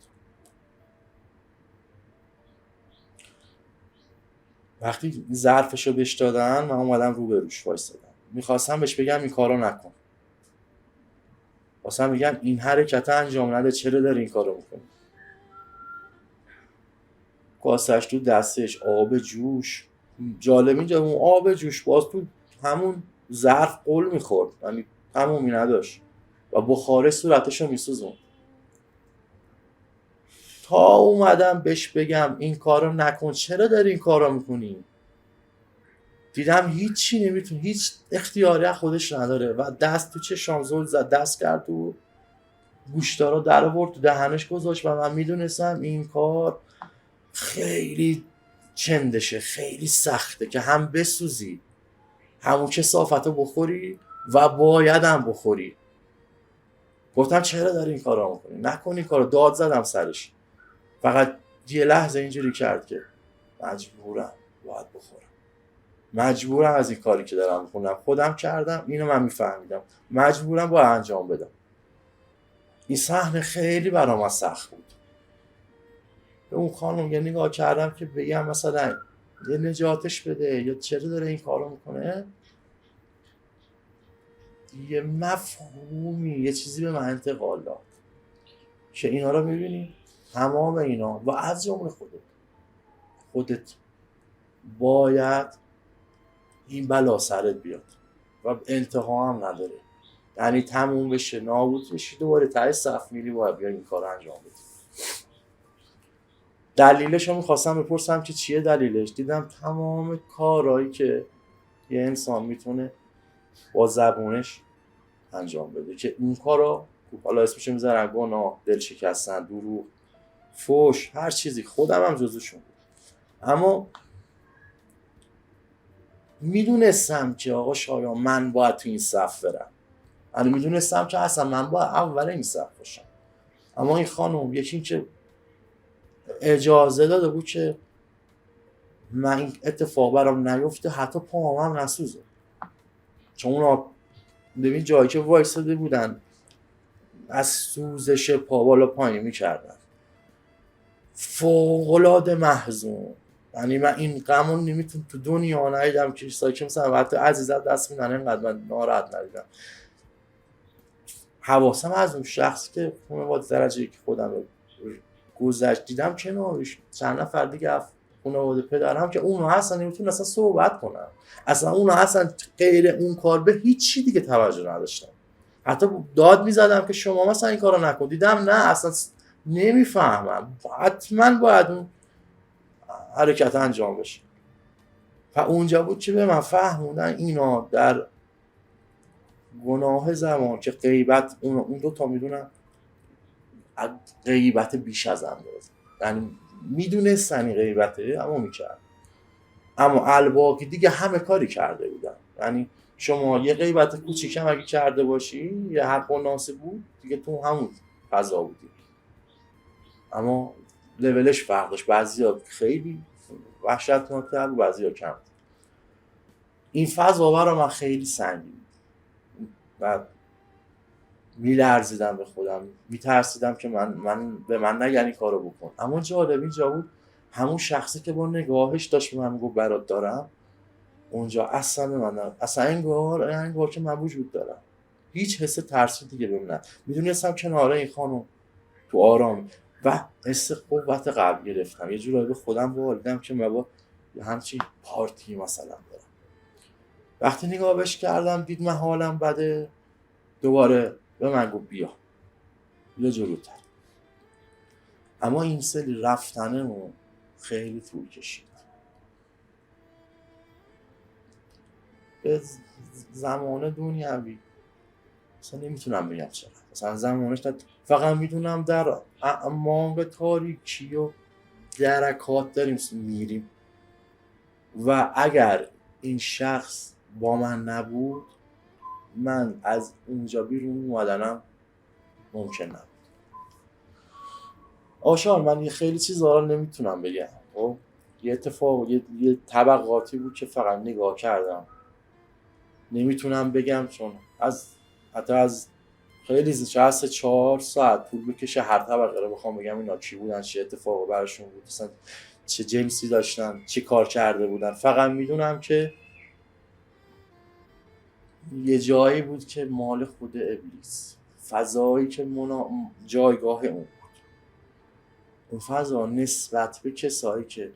وقتی ظرفشو بهش دادن من اومدم رو به روش وایسادم، میخواستم بهش بگم این کارو نکن، واسه میگم این حرکت انجام نده، چرا داری این کارو میکنی. کاسش تو دستش، آب جوش. جالب اینجا اون آب جوش باز تو همون ظرف قل میخورد، یعنی تمومی نداشت و بخاره صورتشو میسوزون. تا اومدم بهش بگم این کارو نکن، چرا داری این کارو میکنی، دیدم هیچی نمیتونه، هیچ اختیاری خودش نداره و دست تو چشام زل زد، دست کرد تو گوشتا رو در آورد تو دهنش گذاشت و من میدونستم این کار خیلی چندشه، خیلی سخته که هم بسوزی، همون کثافتو بخوری و باید هم بخوری. گفتم چرا داری این کار رو میکنی، نکنی این کار رو. داد زدم سرش، فقط یه لحظه اینجوری کرد که مجبورم باید بخورم، مجبورم از این کاری که دارم میکنم، خودم کردم اینو من میفهمیدم، مجبورم باید انجام بدم. این صحنه خیلی برام سخت بود. به اون خانم یه نگاه کردم که بگم مثلا یه نجاتش بده یا چرا داره این کارو میکنه. یه مفهومی، یه چیزی به من انتقال داد که اینا رو میبینی تمام اینا و از جمله خودت باید این بلا سرت بیاد و انتها هم نداره، یعنی تموم بشه نابود بشی دوباره ته صف میری باید بیا این کار انجام بدی. دلیلش رو میخواستم بپرسم که چیه دلیلش، دیدم تمام کارهایی که یه انسان میتونه با زبونش انجام بده که اون کارا حالا اسمش میذارن گناه، دل شکستن، دروغ، فحش، هر چیزی، خودم هم جزوشون بود. اما میدونستم که آقا شایان من باید تو این صف برم، یعنی میدونستم که اصلا من باید اول این صف باشم. اما این خانم یکی این که اجازه داده بود که من این اتفاق برام نیفته، حتی پاهم هم نسوزه، چون اونا ببین جایی که وایساده بودن از سوزش پا بالا پایین میکردن، فوق‌العاده محزون. یعنی من این غمون نمیتونم تو دنیا ندیدم که کسایی که مثلا وقتی عزیزت دست میدن اینقدر من ناراحت ندیدم. حواسم از اون شخصی که خانواده درجه که خودم گذشت دیدم کنارش چند نفر دیگه خانواده پدرم که اونا اصلا نمیتونن اصلا صحبت کنن، اصلا اونا اصلا غیر اون کار به هیچی دیگه توجه نداشتن. حتی داد میزدم که شما مثلا این کارو نکن، دیدم نه اصلا نمیفهمم، حتما باید اون حرکت انجام بشه. و اونجا بود که به من فهموندن اینا در گناه زمان که غیبت، اون دو تا میدونن غیبت بیش از اندازه، یعنی میدونستن این غیبته اما میکرد، اما الباقی دیگه همه کاری کرده بودن. یعنی شما یه غیبت کوچیکم اگه کرده باشی یه حق و ناصب بود دیگه تو همون فضا بودی، اما لولش فرق داشت، بعضیا خیلی وحشتناک‌تر بود بعضیا کم. این فضا برای من خیلی سنگین و میلرزیدم به خودم، میترسیدم که به من نگن این کارو بکن. اما جالب اینجا بود همون شخصی که با نگاهش داشت به من میگفت برات دارم، اونجا اصلا به من اصلا انگار که من وجود دارم، هیچ حس ترسی دیگه بهم میدونستم کناره این خانم تو آرام و حس قوت قلب گرفتم، یه جورایی به خودم باوردم که من با همچین پارتی مثلا دارم. وقتی نگاه بهش کردم دید من حالم بده، دوباره به من گفت بیا جلوتر. اما این سری رفتنمون خیلی طول کشید. به زمان دنیوی مثلا نمیتونم بگم چقدر، مثلا زمانش فقط میدونم در اعماق تاریکی و درکات داریم میریم و اگر این شخص با من نبود من از اونجا بیرون اومدنم ممکن نبود. آشان من خیلی چیزا رو نمیتونم بگم، یه اتفاق یه طبقاتی بود که فقط نگاه کردم، نمیتونم بگم چون حتی از خیلی شاید 4 ساعت طول بکشه هر طبقه رو بخوام بگم اینا کی بودن، چه اتفاقی براشون بود، مثلا چه جنسی داشتن، چه کار کرده بودن. فقط میدونم که یه جایی بود که مال خود ابلیس، فضایی که جایگاه اون بود. اون فضا نسبت به کسایی که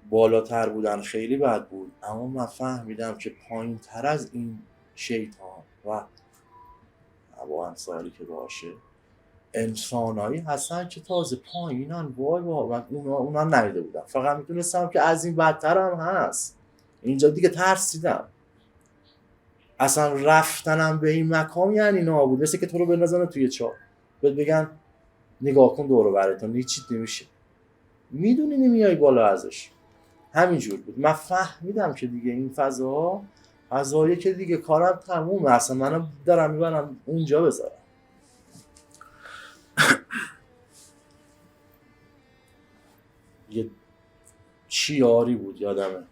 بالاتر بودن خیلی بد بود، اما من فهمیدم که پایین تر از این شیطان و ابا انصاری که باشه انسانایی هستن که تازه پایینن. وای من اونا ندیده بودم، فقط میتونستم که از این بدتر هم هست. اینجا دیگه ترسیدم، اصلا رفتنم به این مکان یعنی نابود، مثل که تو رو بندازن توی چاه بهت بگن نگاه کن دور و برتون هیچی نمیشه، میدونی نمیای بالا ازش. همینجور بود. من فهمیدم که دیگه این فضایی که دیگه کارم تمومه، اصلا منو دارم میبرم اونجا بذارم. یه شیاری بود یادمه،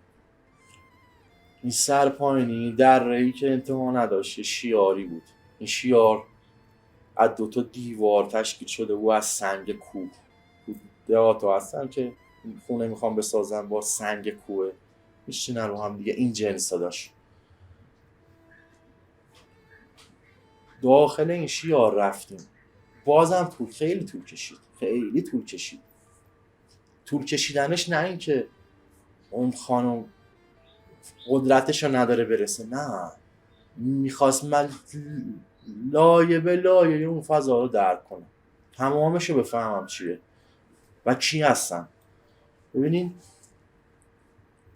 این سرپاینی در رهی که انتها نداشت، شیاری بود. این شیار از 2 دیوار تشکیل شده و از سنگ کوه. دهاتا هستن که خونه میخوام بسازن با سنگ کوه میشینن رو هم دیگه، این جنسا داشت. داخل این شیار رفتیم، بازم خیلی طول کشید. طول کشیدنش نه این که اون خانم قدرتش رو نداره برسه، نه، میخواست من لایه به لایه اون فضا رو درک کنم، تمامش رو بفهمم چیه و کی هستم. ببینین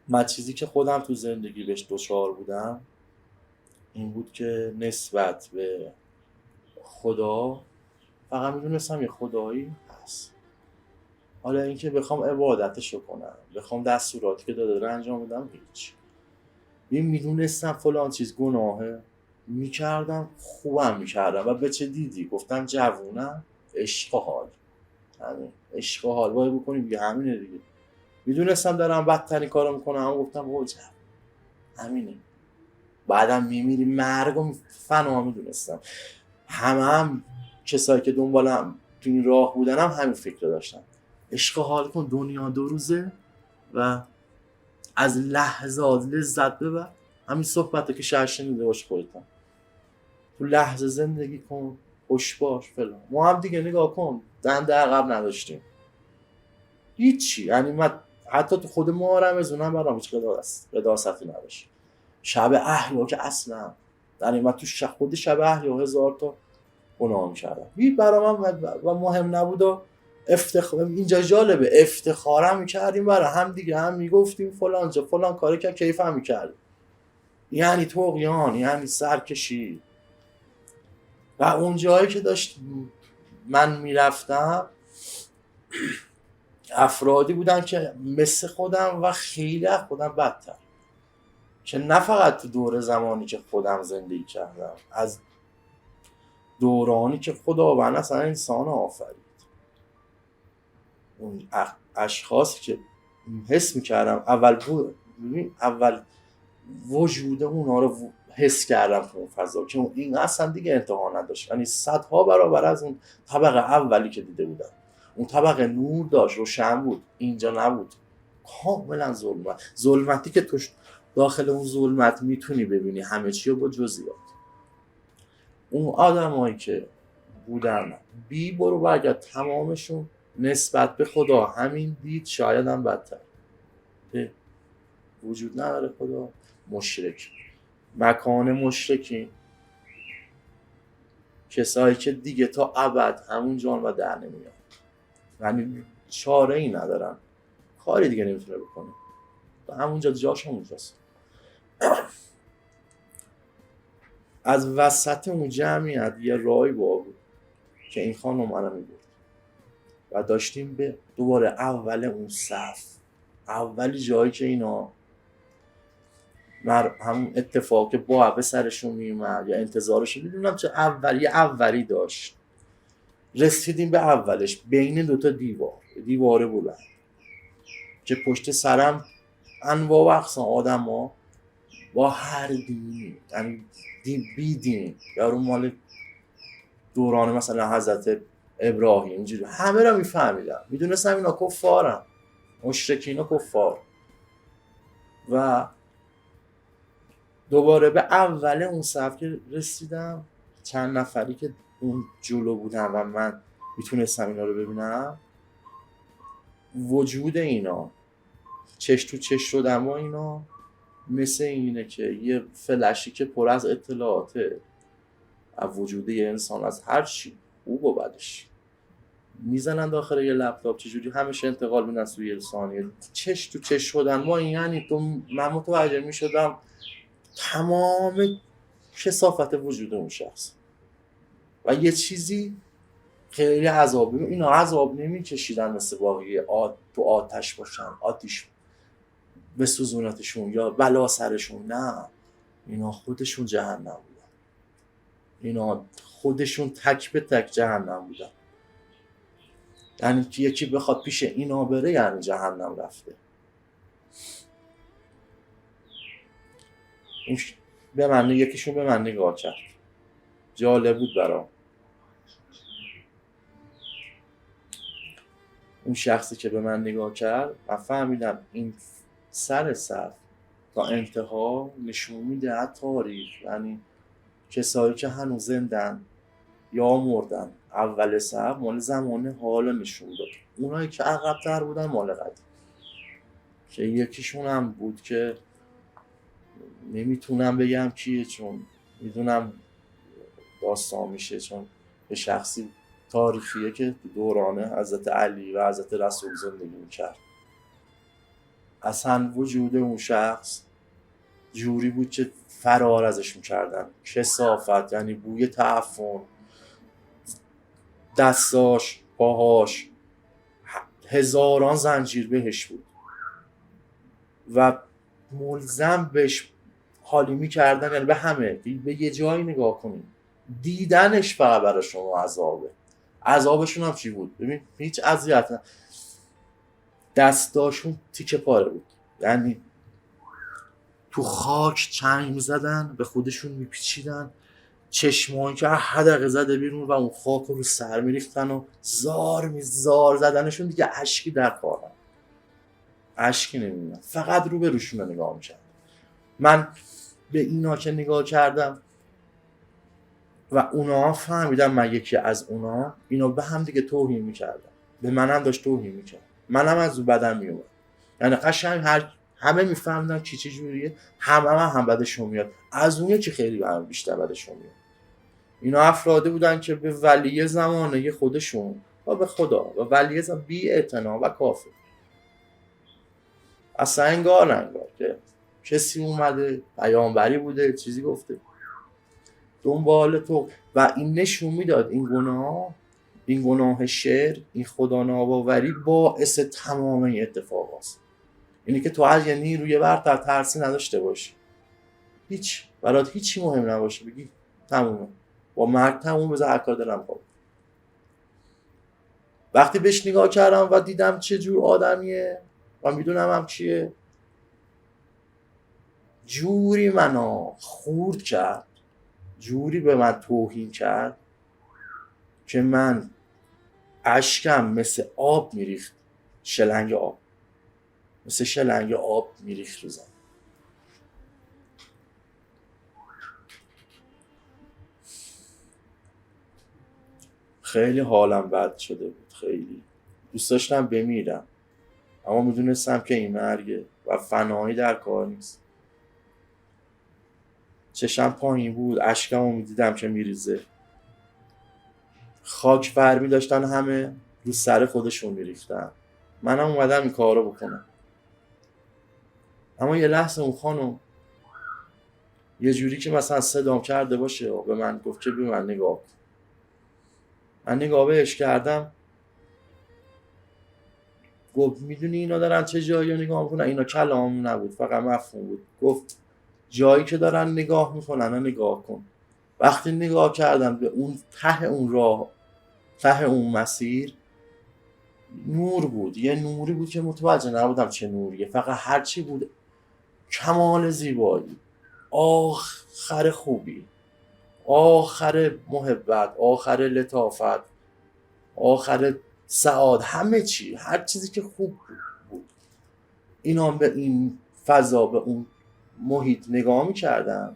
من چیزی که خودم تو زندگی بهش دچار بودم این بود که نسبت به خدا فقط میدونستم یه خدایی هست. حالا اینکه بخوام عبادتشو کنم، بخوام دستوراتی که داده رو انجام بدم، هیچ. میدونستم فلان چیز گناهه، میکردم، خوبم میکردم و به چه دیدی؟ گفتم جوونم، عشق و حال، همین عشق و حال باید بکنیم دیگه، همینه دیگه. میدونستم دارم بدترین کارو میکنم، اما گفتم بابا همینه، بعدم میمیری، مرگ و فنا. میدونستم هم کسایی که دنبالم تو این راه بودنم همین فکر داشتن، عشق و حال کن، دنیا 2 روزه و از لحظات لذت ببر. همین صحبته که شاید شنیده باش خودتم، تو لحظه زندگی کن، خوش باش فلان. ما هم دیگه نگاه کن دنده عقب نداشتیم، هیچی. یعنی من حتی تو خود ما رمزونم برام هیچ قداستی نداشت. شب احیا که اصلا یعنی من تو خود شب احیا 1000 تا گناه می‌کردم، هیچ برام و مهم نبود و اینجا جالبه، افتخارم می‌کردیم برای هم دیگه، هم میگفتیم فلان جا فلان کاری که کیفم می‌کردیم. یعنی طغیان، یعنی سرکشی. و اون جایی که داشت من میرفتم افرادی بودن که مثل خودم و خیلی از خودم بدتر، که نه فقط تو دور زمانی که خودم زندگی کردم، از دورانی که خداوند اصلا انسان آفرید، اون اشخاصی که حس میکردم اول وجود اونا رو حس کردم تو اون فضا که این اصلا دیگه انتها نداشت. یعنی صدها برابر از اون طبقه اولی که دیده بودم. اون طبقه نور داشت، روشن بود، اینجا نبود، کاملا ظلمتی که توش داخل اون ظلمت میتونی ببینی همه چی رو با جزئیات. اون آدمایی که بودن بی برو برگرد تمامشون نسبت به خدا همین دید، شاید هم بدتر. وجود نداره خدا، مشرک، مکان مشرکین، کسایی که دیگه تا ابد همون جان و در نمیاد، یعنی چاره ای ندارن، کاری دیگه نمیتونه بکنه، همونجا جاش همونجاست. از وسط اون جمعیت یه راهی بود که این خانم منو میبرد و داشتیم به دوباره اول اون صف، اولی جایی که اینا همون اتفاق که با به سرشون میومد یا انتظارشون، میدونم چه اولی داشت. رسیدیم به اولش، بین 2 تا دیواره بلند که پشت سرم انواع و اقسام آدم ها با هر دینی، یعنی بیدین، یارو مال دوران مثلا حضرت ابراهیم، اینجوری همه را میفهمیدم، میدونستم اینا کفارن، مشرکین و کفار. و دوباره به اول اون صف که رسیدم، چند نفری که اون جلو بودن و من میتونستم اینا رو ببینم، وجود اینا چش تو چش شدم با اینا مثل اینه که یه فلشی که پر از اطلاعاته از وجود یه انسان، از هر چی خوب و بدش، میزنن داخل یه لپتاپ، چجوری همیشه انتقال میدن توی یه ثانیه، چش تو چش شدن با این. یعنی من متوجه میشدم تمام کثافت وجود اون شخص و یه چیزی خیلی عذابی. اینا عذاب نمیکشیدن مثل باقی تو آتش باشن، آتیش به سوزونتشون یا بلا سرشون، نه، اینا خودشون جهنم بودن، اینا خودشون تک به تک جهنم بودن. یعنی که یکی بخواد پیش اینا بره یعنی جهنم رفته. یکیشون به من نگاه کرد، جالب بود برام. اون شخصی که به من نگاه کرد و فهمیدم این سر صف تا انتها نشون میده از تاریخ، یعنی کسایی که هنوز زندن یا مردن. اول صف مال زمان حالا نشون داد، اونایی که عقب‌تر بودن مال قدیم، که یکیشون هم بود که نمیتونم بگم کیه چون میدونم داستان میشه، چون به شخصی تاریخیه که دوران حضرت علی و حضرت رسول زندگی میکرد. اصلا وجود اون شخص جوری بود که فرار ازش میکردن، کثافت، یعنی بوی تعفن، دستاش، پاهاش، هزاران زنجیر بهش بود و ملزم بهش حالی میکردن، یعنی به همه، به یه جایی نگاه کنیم دیدنش فقط برای شما عذابه. عذابشون هم چی بود؟ ببین هیچ اذیت نه، دستاشون تیکه پاره بود، یعنی تو خاک چنگ میزدن، به خودشون میپیچیدن، چشمایی که حدقه زده بیرون و اون خاک رو سر میریختن و زار زدنشون دیگه اشکی در کارن، اشکی نمیدونم، فقط رو به روشون رو نگاه میکرد. من به اینا که نگاه کردم و اونا فهمیدم من یکی از اونا، اینا به هم دیگه توهین میکردن، به منم داشت توهین میکرد، منم از اون بدم میومد، یعنی قشنگ همه میفهمیدن کی چه جوریه، هم بدشون میاد، از اون یکی خیلی هم بیشتر بدشون میاد. اینا افرادی بودن که به ولی زمانه خودشون و به خدا و ولی زمان بی اعتنا و کافر، اصلا انگار که کسی اومده پیامبری بوده چیزی گفته دنبال تو، و این نشون میداد این گناه شر، این خدا ناباوری باعث تمام این اتفاق هست. اینی که تو از یه نیروی برتر ترسی نداشته باشی، برات هیچی مهم نباشه، بگی تمومه، با مرگ تموم، بذار هر کار دلم خواهد. وقتی بهش نگاه کردم و دیدم چه جور آدمیه و میدونم هم چیه، جوری منو خورد کرد، جوری به من توهین کرد که من اشکم مثل آب میریخت، مثل شلنگ آب میریخت رو زمین. خیلی حالم بد شده بود، خیلی دوست داشتم بمیرم، اما میدونستم که این مرگه و فنایی در کار نیست. چشم پایین بود، اشکمو میدیدم که میریزه، خاک فرمی داشتن همه رو سر خودشون میریختن، منم اومدم این کارو بکنم. اما یه لحظه اون خانم یه جوری که مثلا صدام کرده باشه و به من گفت که به من نگاه کن. من نگاه بهش کردم، گفت میدونی اینا دارن چه جایی رو نگاه میکنن؟ اینا کلام نبود، فقط مفهوم بود. گفت جایی که دارن نگاه میکنن نگاه کن. وقتی نگاه کردم به اون ته اون راه، ته اون مسیر، نور بود، یه نوری بود که متوجه نبودم چه نوریه، فقط هرچی بود کمال زیبایی، آخر خوبی، آخر محبت، آخر لطافت، آخر سعادت، همه چی، هر چیزی که خوب بود. اینا به این فضا، به اون محیط نگاه می‌کردن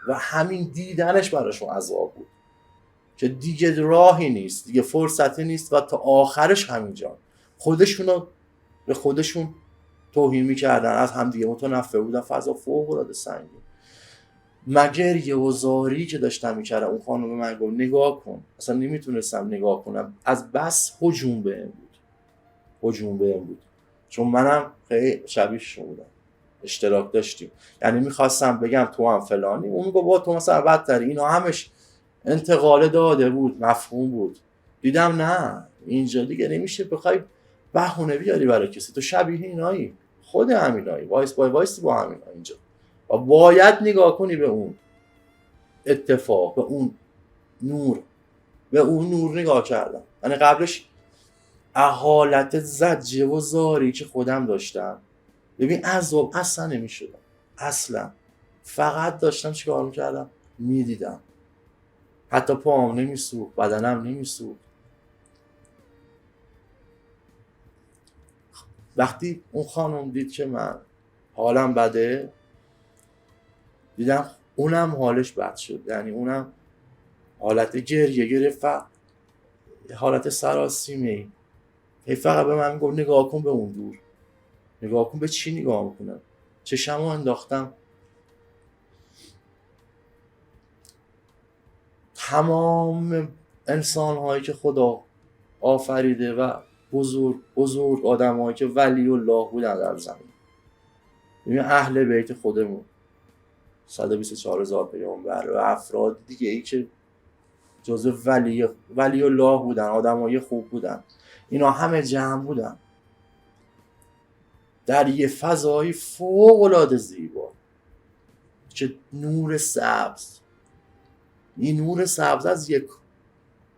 و همین دیدنش براشون عذاب بود که دیگه راهی نیست، دیگه فرصتی نیست و تا آخرش همینجا خودشونو به خودشون توهین می‌کردن، از هم دیگه متنفر بودن، فضا فوق‌العاده سنگین. مگریه و زاری که داشتم میکردم، اون خانم به من گفت نگاه کن، اصلا نمیتونستم نگاه کنم، از بس هجوم بهم بود، چون منم خیلی شبیهشون بودم، اشتراک داشتیم، یعنی میخواستم بگم تو هم فلانی، اون میگه با تو مثلا بدتری، اینا همش انتقال داده بود، مفهوم بود. دیدم نه، اینجا دیگه نمیشه بخوای بهونه بیاری برای کسی، تو شبیه اینایی، خود همینایی، وایس با همینا اینجا، و باید نگاه کنی به اون اتفاق، به اون نور نگاه کردم. یعنی قبلش حالت زجه و زاری که خودم داشتم، ببین عذاب اصلا نمیشدم، اصلا فقط داشتم چیکار میکردم؟ میدیدم، حتی پاهم نمیسوخت، بدنم نمیسوخت. وقتی اون خانم دید که من حالم بده، دیدم اونم حالش بد شد، یعنی اونم حالت گریه گرفت و حالت سراسیمه‌ای. فقط به من گفت نگاه کن به اون دور، نگاه کن. به چی نگاه میکنم؟ چشمو انداختم، تمام انسان هایی که خدا آفریده و بزرگ آدم هایی که ولی الله بودن در زمین، ببین اهل بیت خودمون 124,000 پیامبر و افراد دیگه ای که جزو ولی الله بودن، آدم های خوب بودن، اینا همه جمع بودن در یه فضای فوق العاده زیبا که نور سبز، این نور سبز از یک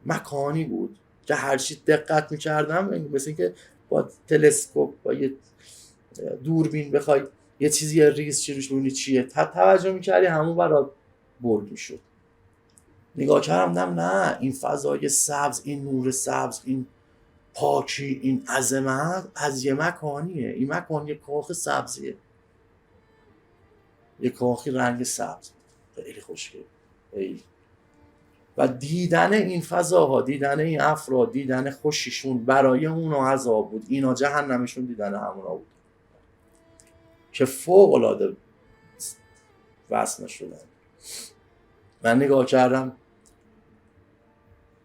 مکانی بود که هر چی دقت می‌کردم مثل اینکه با تلسکوپ با یه دوربین بخوای یه چیزی ریز چی روش ببینی چیه، توجه می‌کردی همون برات برد می‌شد. نگاه کردم نه این فضای سبز، این نور سبز، این پاکی، این عظمت از یه مکانیه. این مکان یه کاخ سبزیه، یه کاخی رنگ سبز، خیلی خوشگل. و دیدن این فضاها، دیدن این افراد، دیدن خوشیشون برای اونا عذاب بود، اینا جهنمشون دیدن همونا بود که فوق العاده وصل نشدن. من نگاه کردم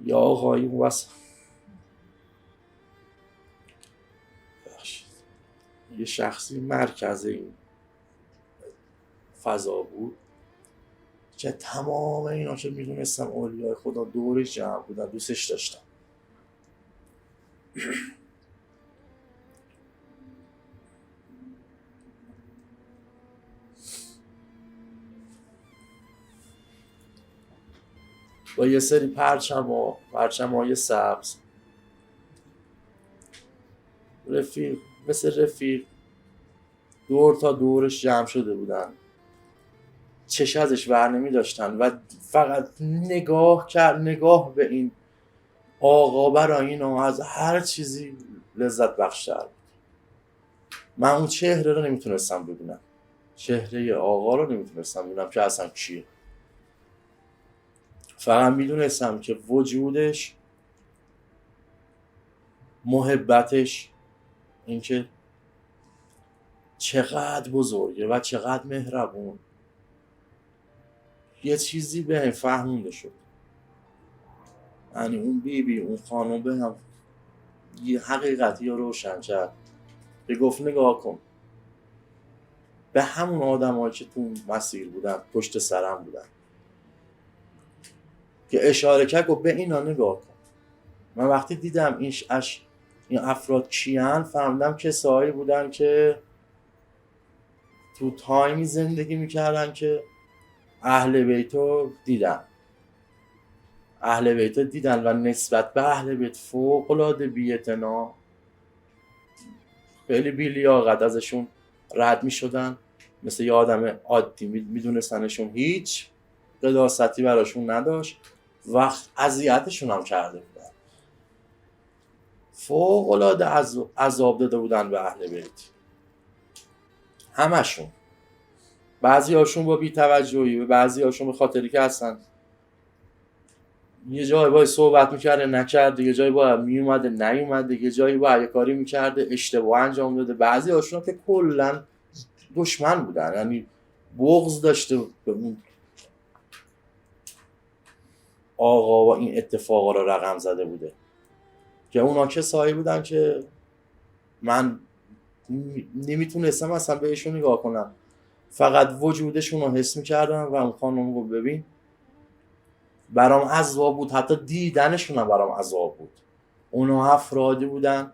یا آقایی واسه یه شخصی مرکز این فضا بود که تمام اینا که میدونستم اولیای خدا دورش جمع بودن، دوستش داشتم. با یه سری پرچم‌های سبز، مثل رفیق دور تا دورش جمع شده بودن، چش ازش ور نمی داشتن و فقط نگاه به این آقا برای اینا از هر چیزی لذت بخشتر بود. من اون چهره رو نمیتونستم ببینم، چهره آقا رو نمیتونستم ببینم که اصلا کیه. فقط میدونستم که وجودش، محبتش، اینکه چقدر بزرگه و چقدر مهربون، یه چیزی به هم فهمونده شد. یعنی اون بیبی، اون خانم به هم یه حقیقتی رو روشن کرد. به گفت نگاه کن به همون آدمایی که تو مسیر بودن، پشت سرم بودن، که اشاره کرد و به اینا نگاه کن. من وقتی دیدم این افراد کیان، فهمیدم کسایی بودن که تو تایمی زندگی میکردن که اهل بیتو دیدن و نسبت به اهل بیت فوق العاده بی‌اعتنا، خیلی بی‌لیاقت ازشون رد میشدن، مثل یه آدم عادی میدونستنشون، هیچ قداستی براشون نداشت و اذیتشون هم کرده بودن، فوق العاده عذاب داده بودن به اهل بیت همشون. بعضی هاشون با بی‌توجهی، بعضی هاشون به خاطری که هستن یه جایی باید صحبت میکرده نکرده، یه جایی باید میومده نیومده، یه جایی باید یه کاری میکرده اشتباه انجام داده. بعضی هاشون که کلن دشمن بودن، یعنی بغض داشته به اون آقا و این اتفاقا رو رقم زده بوده، که اونا کسایی بودن که من نمیتونستم اصلا بهشون نگاه کنم، فقط وجودشون رو حس میکردم و اون خانم رو ببین برام عذاب بود، حتی دیدنشون هم برام عذاب بود. اونا افرادی بودن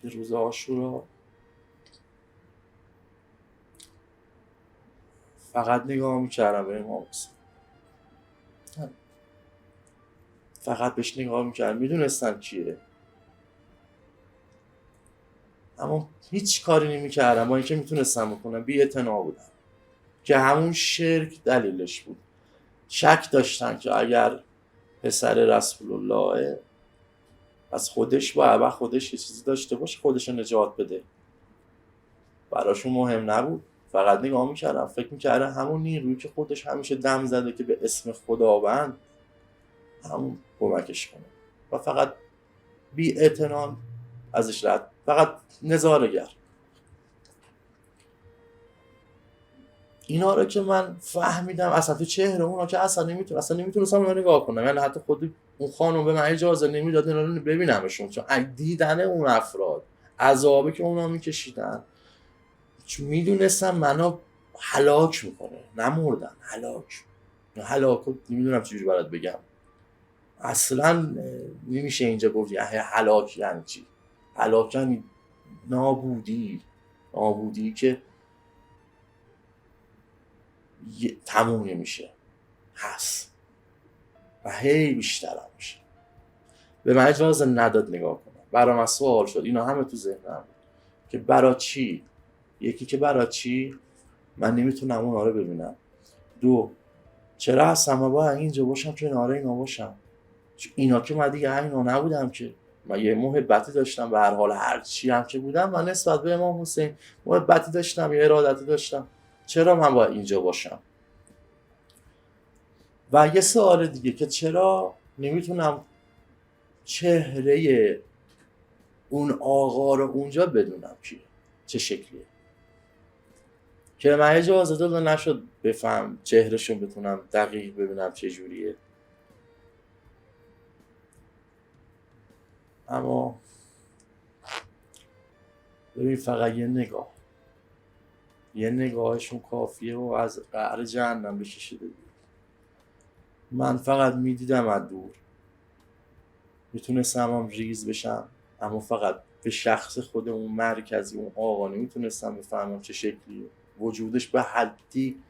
که روز عاشورا فقط نگاه میکردم به امام حسین، فقط بهش نگاه میکردم، میدونستم کیه اما هیچ کاری نمیکردم، با اینکه میتونستم بکنم، بی‌اعتنا بودم که همون شرک دلیلش بود. شک داشتن که اگر پسر رسول الله از خودش یه چیزی داشته باشه، خودش رو نجات بده. براشون مهم نبود فقط نگاه میکردم، فکر میکردم همون نیرویی که خودش همیشه دم زده که به اسم خداوند همون کمکش کنه و فقط بی اعتنا ازش رد، فقط نظاره‌گر. اینا رو که من فهمیدم اصلا تو چهره اونا که اصلا نمیتونستم اونا نگاه کنم، یعنی حتی خود اون خانم به من اجازه نمیداد اینا رو ببینمشون، چون دیدن اون افراد عذابی که اونا میکشیدن، چون میدونستم منو هلاک میکنه، نمردن، هلاک نمیدونم چجوری برات بگم، اصلا نمیشه اینجا گفت هلاک یعنی چی. هلاک یعنی نابودی که تموم نمیشه، هست و هی بیشتر هم میشه. به من اجازه نداد نگاه کنم، برام از سوال شد، اینا همه تو ذهنم که برای چی، یکی که برای چی من نمیتونم اونها رو ببینم، دو چرا هستم من باید اینجا باشم کنار اینا باشم، اینا که من دیگه اینا نبودم که، من یه محبتی داشتم به هر حال، هر چی هم که بودم من نسبت به امام حسین محبتی داشتم، یه ارادتی داشتم، چرا من باید اینجا باشم. و یه سوال دیگه که چرا نمیتونم چهره اون آقا رو اونجا بدونم کیه، چه شکلیه، که من اجازه داده نشد بفهم چهرهشون، بتونم دقیق ببینم چه جوریه. اما ببین فقط یه نگاهشون کافیه و از قعر جهنم بکشیده بود. من فقط میدیدم از دور، میتونستم هم ریز بشم، اما فقط به شخص خود اون مرکزی اون آقا نمیتونستم بفهمم چه شکلیه. وجودش به حدی،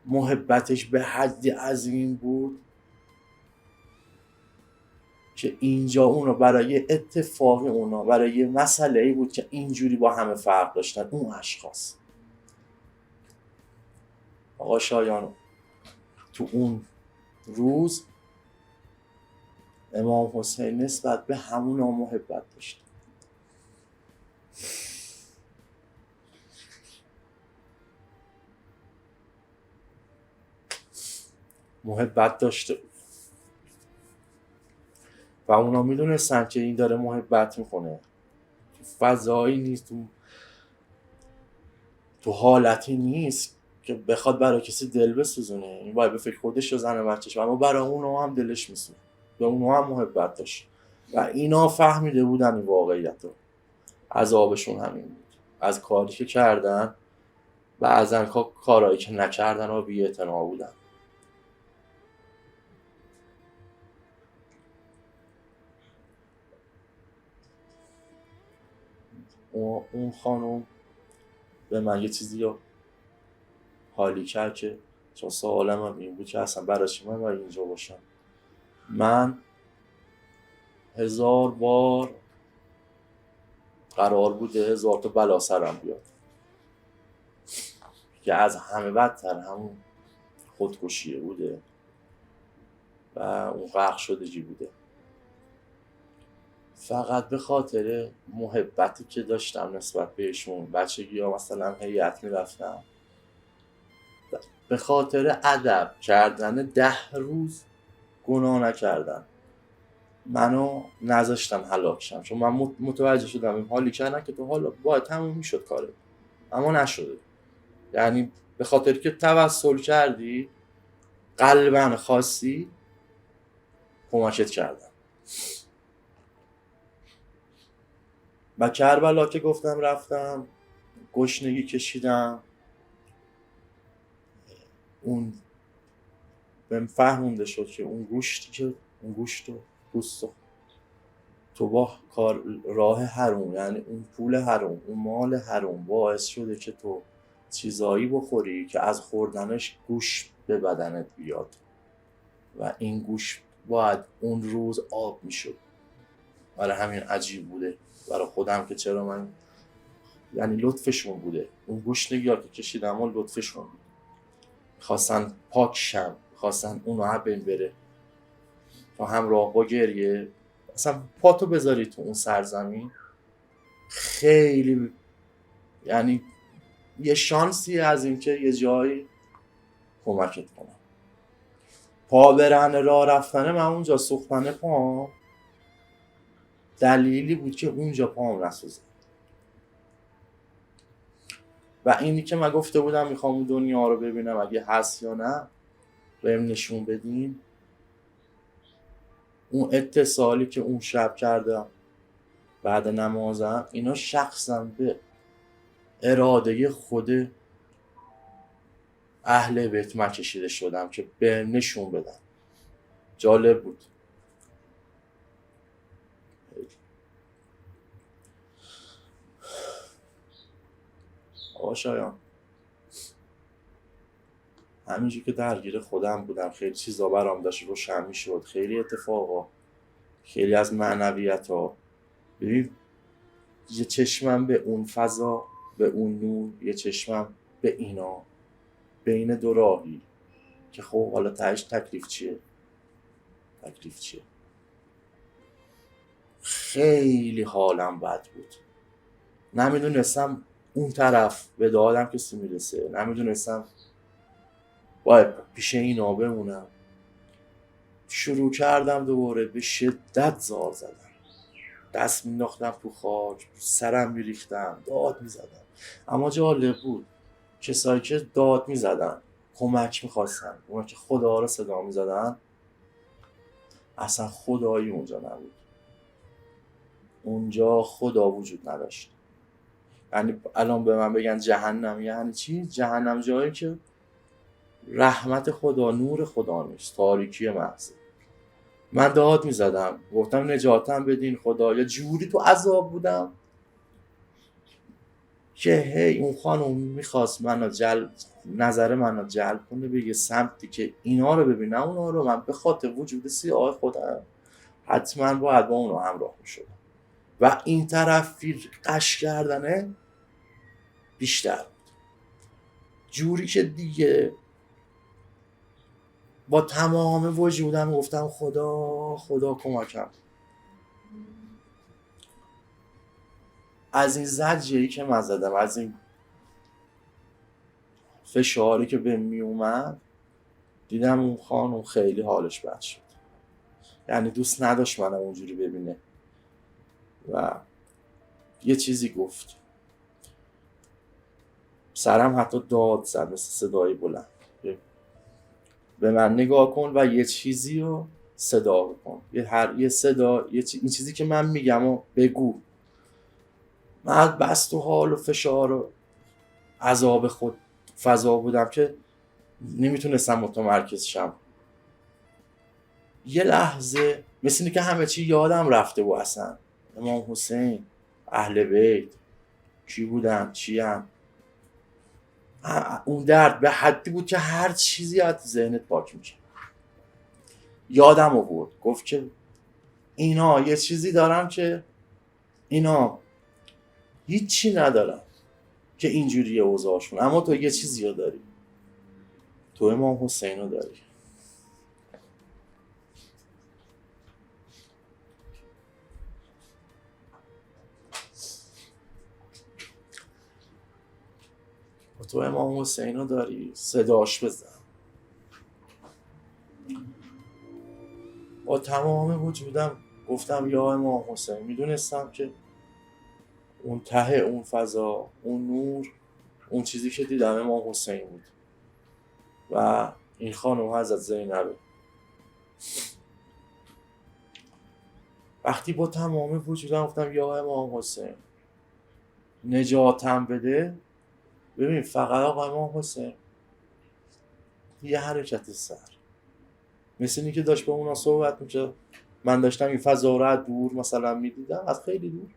محبتش به حدی عظیم بود که اینجا اونا برای اتفاقی، اونا برای یه مسئله‌ای بود که اینجوری با همه فرق داشتن اون اشخاص. آقا شایان تو اون روز امام حسین نسبت به همونا محبت داشت. محبت داشته بود و اونا میدونستن که این داره محبت میکنه، تو فضایی نیست، تو حالتی نیست که بخواد برای کسی دل بسوزونه، این باید به فکر خودش و زن بچه‌ش، اما برای اونا هم دلش میسوزه، به اونا هم محبت داشت و اینا فهمیده بودن این واقعیت رو. عذابشون همین بود، از کاری که کردن، بعضن کارهایی که نکردن و بی‌اعتنا بودن. اون خانم به من یه چیزی رو حالی کرد که چون سوالم هم این بود که اصلا برای چی من باید اینجا باشم. من 1000 بار قرار بوده 1000 تا بلا سرم بیاد که از همه بدتر همون خودکشیه بوده و اون غرق شدگی بوده، فقط به خاطر محبتی که داشتم نسبت بهشون. بچگی ها مثلا هیئت میرفتم، به خاطر ادب کردن 10 روز گناه نکردن منو نذاشتن هلاک شم، چون من متوجه شدم این حالی کردن که تو حالا باید تموم میشد کاره، اما نشده. یعنی به خاطر که توسل کردی، قلباً خواستی، کمکت کردن. و کربلا که گفتم رفتم، گشنگی کشیدم، اون بهم فهمونده شد که اون گوشت و پوست تو با راه حروم، یعنی اون پول حروم، اون مال حروم باعث شده که تو چیزایی بخوری که از خوردنش گوشت به بدنت بیاد و این گوشت باید اون روز آب میشد. برای همین عجیب بوده برای خودم که چرا من، یعنی لطفشون بوده، اون گوشنگی ها که کشیدم و لطفشون بود، خواستن پاک شم، خواستن اونو بین بره تا همراه با گریه. اصلا پاتو بذاری تو اون سرزمین، خیلی یعنی یه شانسی از اینکه یه جایی کمکت کنم. پا برهنه راه رفتنه، من اونجا سوختنه پام دلیلی بود که اونجا پام نسوزه. و اینی که من گفته بودم میخوام اون دنیا رو ببینم اگه هست یا نه بهم نشون بدین، اون اتصالی که اون شب کردم بعد نمازم، اینا شخصا به اراده خود اهل بیت من کشیده شدم که بهم نشون بدن. جالب بود. آقا شایان، همینجور که درگیر خودم بودم خیلی چیزا برام داشت روشن میشد، خیلی اتفاقا، خیلی از معنویت ها. ببین یه چشمم به اون فضا، به اون نور، یه چشمم به اینا، بین دو راهی که خب حالا تهش تکلیف چیه؟ خیلی حالم بد بود. نمیدونستم اون طرف به دادم کسی میرسه، نمیدونستم باید پیش اینا بمونم. شروع کردم دوباره به شدت زار زدم، دست مینداختم تو خاک، سرم میریختم، داد میزدم. اما جالب بود کسایی که داد میزدن، کمک میخواستن، اونا که خدا رو صدا میزدن، اصلا خدایی اونجا نبود. اونجا خدا وجود نداشت. یعنی الان به من بگن جهنم یعنی چی؟ جهنم جایی که رحمت خدا، نور خدا نیست، تاریکی محض. من داد میزدم، گفتم نجاتم بدین خدا. یا جوری تو عذاب بودم که هی اون خانم میخواست نظر منو جلب کنه به یه سمتی که اینا رو ببینم، اونا رو. من به خاطر وجود سیاه خودم حتما باید با اونا همراه میشدم و این طرف قش کردنه بیشتر بود. جوری که دیگه با تمام وجودم گفتم خدا کمکم. از این زجری که من زدم، از این فشاری که به می اومد، دیدم اون خانم خیلی حالش بد شد. یعنی دوست نداشت منم اونجوری ببینه و یه چیزی گفت. سرم حتی داد زد مثل صدای بلند، به من نگاه کن و یه چیزی رو صدا بکن، یه صدا، این چیزی که من میگم و بگو. من بس تو حال و فشار و عذاب خود فضا بودم که نمیتونستم متمرکز شم. یه لحظه مثل اینه که همه چی یادم رفته بود. اصلا امام حسین، اهل بیت کی بودن، چی هم. اون درد به حدی بود که هر چیزی از ذهنت پاک میشه. یادم آورد، گفت که اینا یه چیزی دارن که اینا هیچی ندارن که اینجوریه اوضاعشون، اما تو یه چیزی رو داری، تو امام حسین رو داری. تو امام حسین رو داری، صداش بزن. با تمام وجودم گفتم یا امام حسین. میدونستم که اون ته اون فضا، اون نور، اون چیزی که دیدم امام حسین بود و این خانم حضرت زینبه. وقتی با تمام وجودم گفتم یا امام حسین نجاتم بده، ببین فقط آقا امام حسین یه حرکت سر، مثل اینی که داشت با اونا صحبت میشه. من داشتم این فضا رو از دور مثلا میدیدم، از خیلی دور.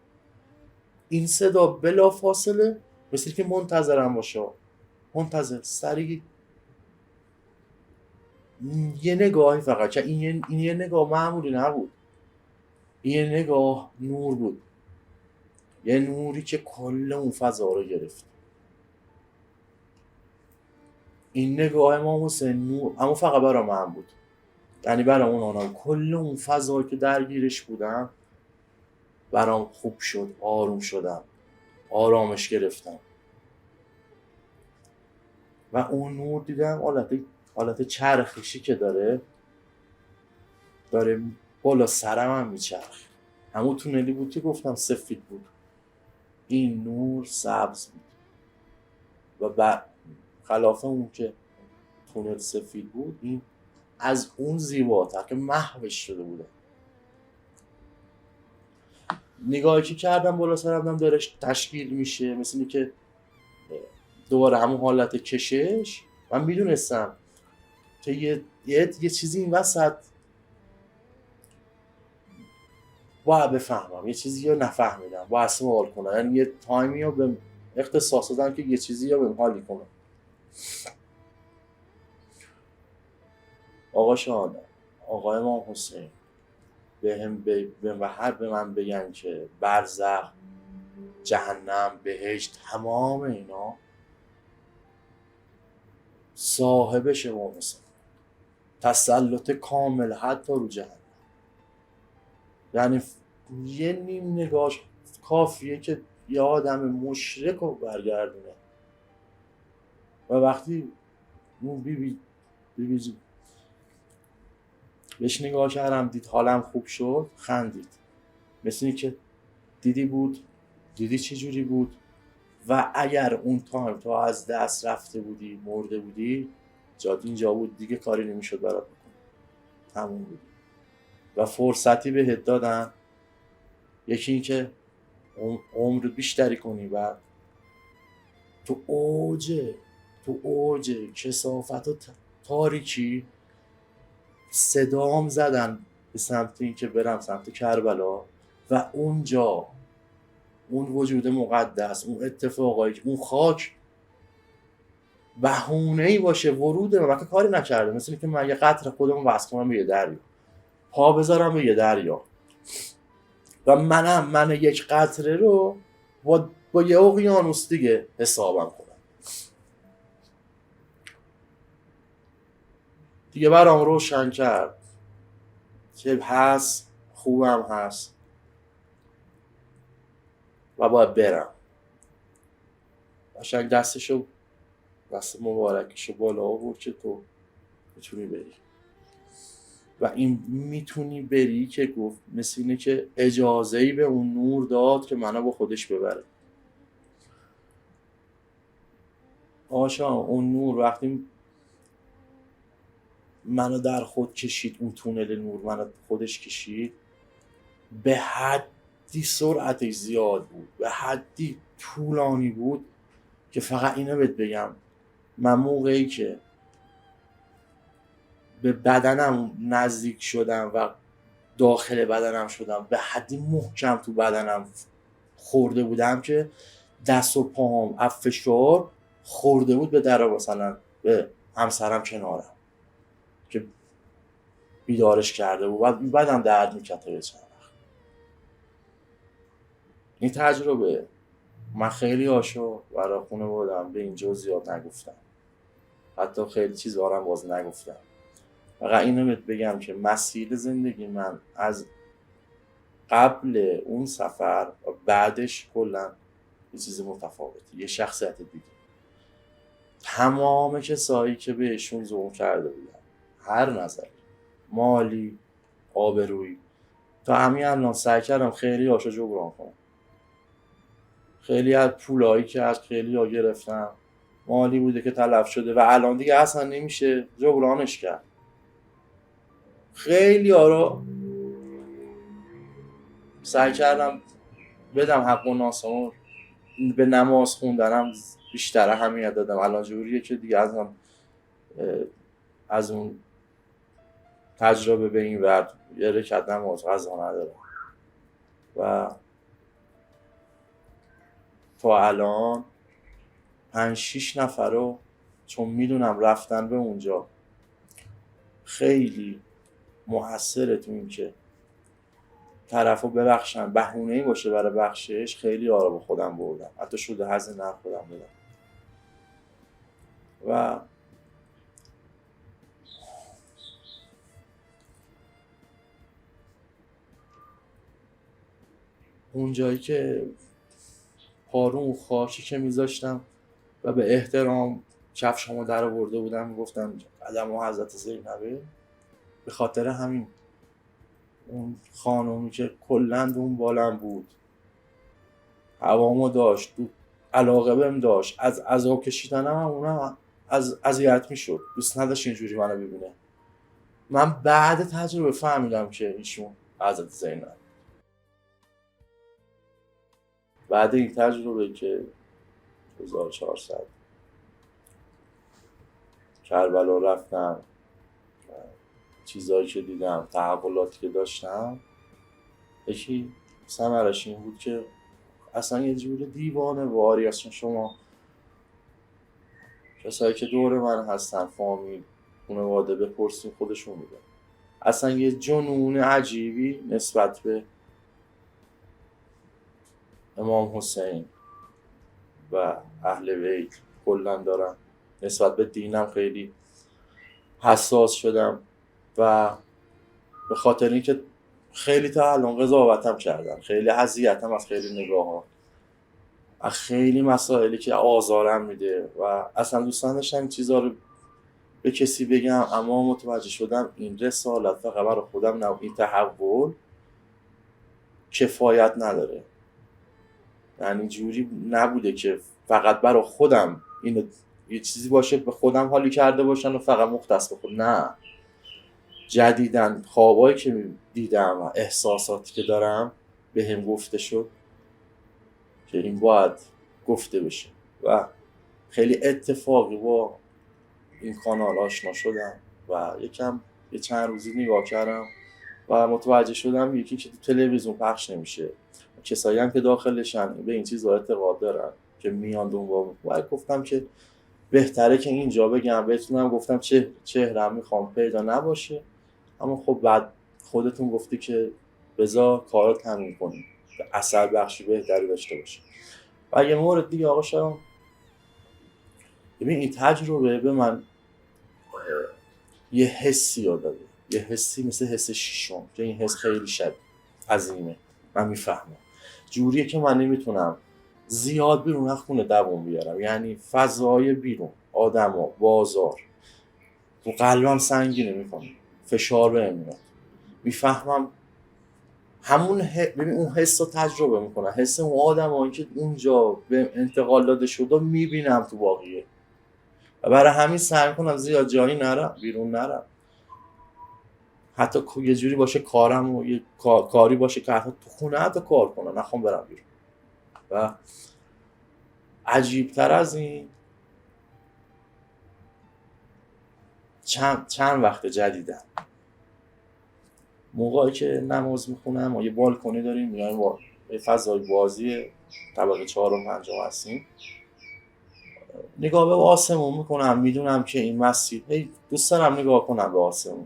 این صدا بلا فاصله مثل که منتظرم باشه، منتظر سریع یه نگاهی فقط، که این یه نگاه معمولی نبود، این یه نگاه نور بود، یه نوری که کل اون فضا رو گرفت. این نگاه امام حسین نور، اما فقط برای من بود، یعنی برای اونا کل اون فضا که درگیرش بودم برام خوب شد، آروم شدم، آرامش گرفتم. و اون نور دیدم حالت چرخشی که داره بالا سرم هم میچرخ. همون تونلی بود که گفتم سفید بود، این نور سبز بود و خلاف اون که تونل سفید بود، این از اون زیباتر که محوش شده بوده. نگاهی که کردم بالا سرم داره تشکیل میشه، مثل اینی که دوباره همون حالت کشش. من میدونستم که یه چیزی این وسط باید بفهمم، یه چیزی رو نفهمیدم باید سوال کنم، یعنی یه تایمی رو به اختصاص دادم که یه چیزی رو به حالی کنم. آقا شهادت، آقا امام حسین به من بگن که برزخ، جهنم، بهشت، تمام اینا صاحبش امام حسین، تسلط کامل حتی رو جهنم. یعنی یه نیم نگاهش کافیه که یه آدم مشرک رو برگردونه. و وقتی اون بی بهش نگاه کردم، دید حالم خوب شد، خندید، مثل این که دیدی چه جوری بود و اگر اون تایم تو از دست رفته بودی، مرده بودی، جاد اینجا بود دیگه، کاری نمیشد برات بکنی، تموم بود. و فرصتی بهت دادن، یکی این که عمر بیشتری کنی و تو اوج کثافت و تاریکی صدام زدن به سمت این که برم سمت کربلا و اونجا اون وجود مقدس، اون اتفاقایی، اون خاک بهونه‌ای باشه ورود من که کاری نکرده، مثل اینکه من یه قطره خودمو وصل کنم به یه دریا، پا بذارم به یه دریا و من یک قطره رو با یه اقیانوس دیگه حسابم کنم. دیگه برام روشن کرد که هست، خوبم هست و باید برم. قشنگ دست مبارکشو بالا آورد که تو میتونی بری. و این میتونی بری که گفت مثل اینه که اجازه‌ای به اون نور داد که منو با خودش ببره. آشا اون نور وقتی منو در خود کشید، اون تونل نور منو خودش کشید، به حدی سرعتش زیاد بود، به حدی طولانی بود که فقط اینو بهت بگم، من موقعی که به بدنم نزدیک شدم و داخل بدنم شدم، به حدی محکم تو بدنم خورده بودم که دست و پاهم افشار خورده بود به در، مثلا به همسرم کنارم که بیدارش کرده بود و بدم درد میکرد. این تجربه من خیلی هاشو برای خونه بودم به اینجا زیاد نگفتم، حتی خیلی چیز دارم باز نگفتم. فقط اینو بهت بگم که مسیر زندگی من از قبل اون سفر و بعدش کلا یه چیز متفاوته، یه شخصیت دیگه. تمام کسایی که بهشون ظلم کرده بودن، هر نظری، مالی، آبرویی، تا همین الان سعی کردم خیلی هاشو جبران کنم. خیلی از پولایی که از خیلی ها گرفتم مالی بوده که تلف شده و الان دیگه اصلا نمیشه جبرانش کرد. خیلی ها رو سعی کردم بدم حق و ناسمون، به نماز خوندنم بیشتر اهمیت دادم. الان جوریه که دیگه از اون تجربه به این ورد یه رکعت نماز قضا ندارم و تا الان 5-6 نفر رو چون میدونم رفتن به اونجا خیلی موثره تو این که طرفو ببخشن، بهونه‌ای باشه برای بخشش، خیلی آرا با خودم بردم، حتی شده هزینه خودم بدم. و اونجایی که پارون خاکی که میذاشتم و به احترام کفشامو در آورده بودم میگفتم قدم و حضرت زینبه. به خاطر همین اون خانومی که کلا اون بالم بود، هوامو داشت، علاقه بهم داشت، از عذاب کشیدنم هم اونم از اذیت میشد، دوست نداشت اینجوری منو ببینه. من بعد تجربه فهمیدم که ایشون حضرت زینب. بعد این تجربه که 1400 کربلا رفتم، چیزایی که دیدم، تحولاتی که داشتم، یکی ثمرش این بود که اصلا یه جور دیوانه واری اصلا شما کسایی که دور من هستن، فامیل، خانواده، بپرسین خودشون میگن اصلا یه جنون عجیبی نسبت به امام حسین و اهل بیت کلا دارم. نسبت به دینم خیلی حساس شدم و به خاطر اینکه خیلی تا الان قضاوتم کردن، خیلی اذیتم از خیلی نگاه‌ها، از خیلی مسائلی که آزارم میده و اصلا دوست نداشتم این چیزا رو به کسی بگم، اما متوجه شدم این رسالت فقط برای خودم نه، این تحول کفایت نداره. یعنی جوری نبوده که فقط برای خودم اینو یه چیزی باشه به خودم حالی کرده باشن و فقط مختص به خود. نه، جدیدن خوابایی که دیدم و احساساتی که دارم به هم گفته شد که این باید گفته بشه و خیلی اتفاقی با این کانال آشنا شدم و یه چند روزی نگاه کردم و متوجه شدم یکی که تو تلویزیون پخش نمیشه، کسایی هم که داخلشن به این چیزا اعتقاد دارن که میان دنبال میکنن. گفتم که بهتره که اینجا بگم بهتونم، گفتم چهرم میخوام پیدا نباشه، اما خب بعد خودتون گفتی که بذار کارا تموم کنیم، اثر بخشی بهتری داشته باشه. و یه مورد دیگه آقا شایان، ببین این تجربه به من یه حسی داده، یه حسی مثل حس شیشم که این حس خیلی عظیمه، من میفهمم جوریه که من نمیتونم زیاد بیرون از خونه دووم بیارم، یعنی فضای بیرون، آدما، بازار تو قلبم سنگینه میکنه، فشار بهم میاد، میفهمم همون ببین اون حس رو تجربه میکنم، حس اون آدمایی که اونجا به انتقال داده شده میبینم تو واقعیه و برای همین سعی میکنم زیاد جایی نرم، بیرون نرم، حتی یه جوری باشه کارم و یه کاری باشه که حتی تو خونه حتی کار کنم، نخوام برم بیرون. و عجیبتر از این چند وقت جدیدن موقعی که نماز میخونم و یه بالکنی داریم، یعنی یه فضای بازی طبقه 4 و 5 هستیم، نگاه به آسمون میکنم، میدونم که این مسیر دوست دارم نگاه کنم به آسمون.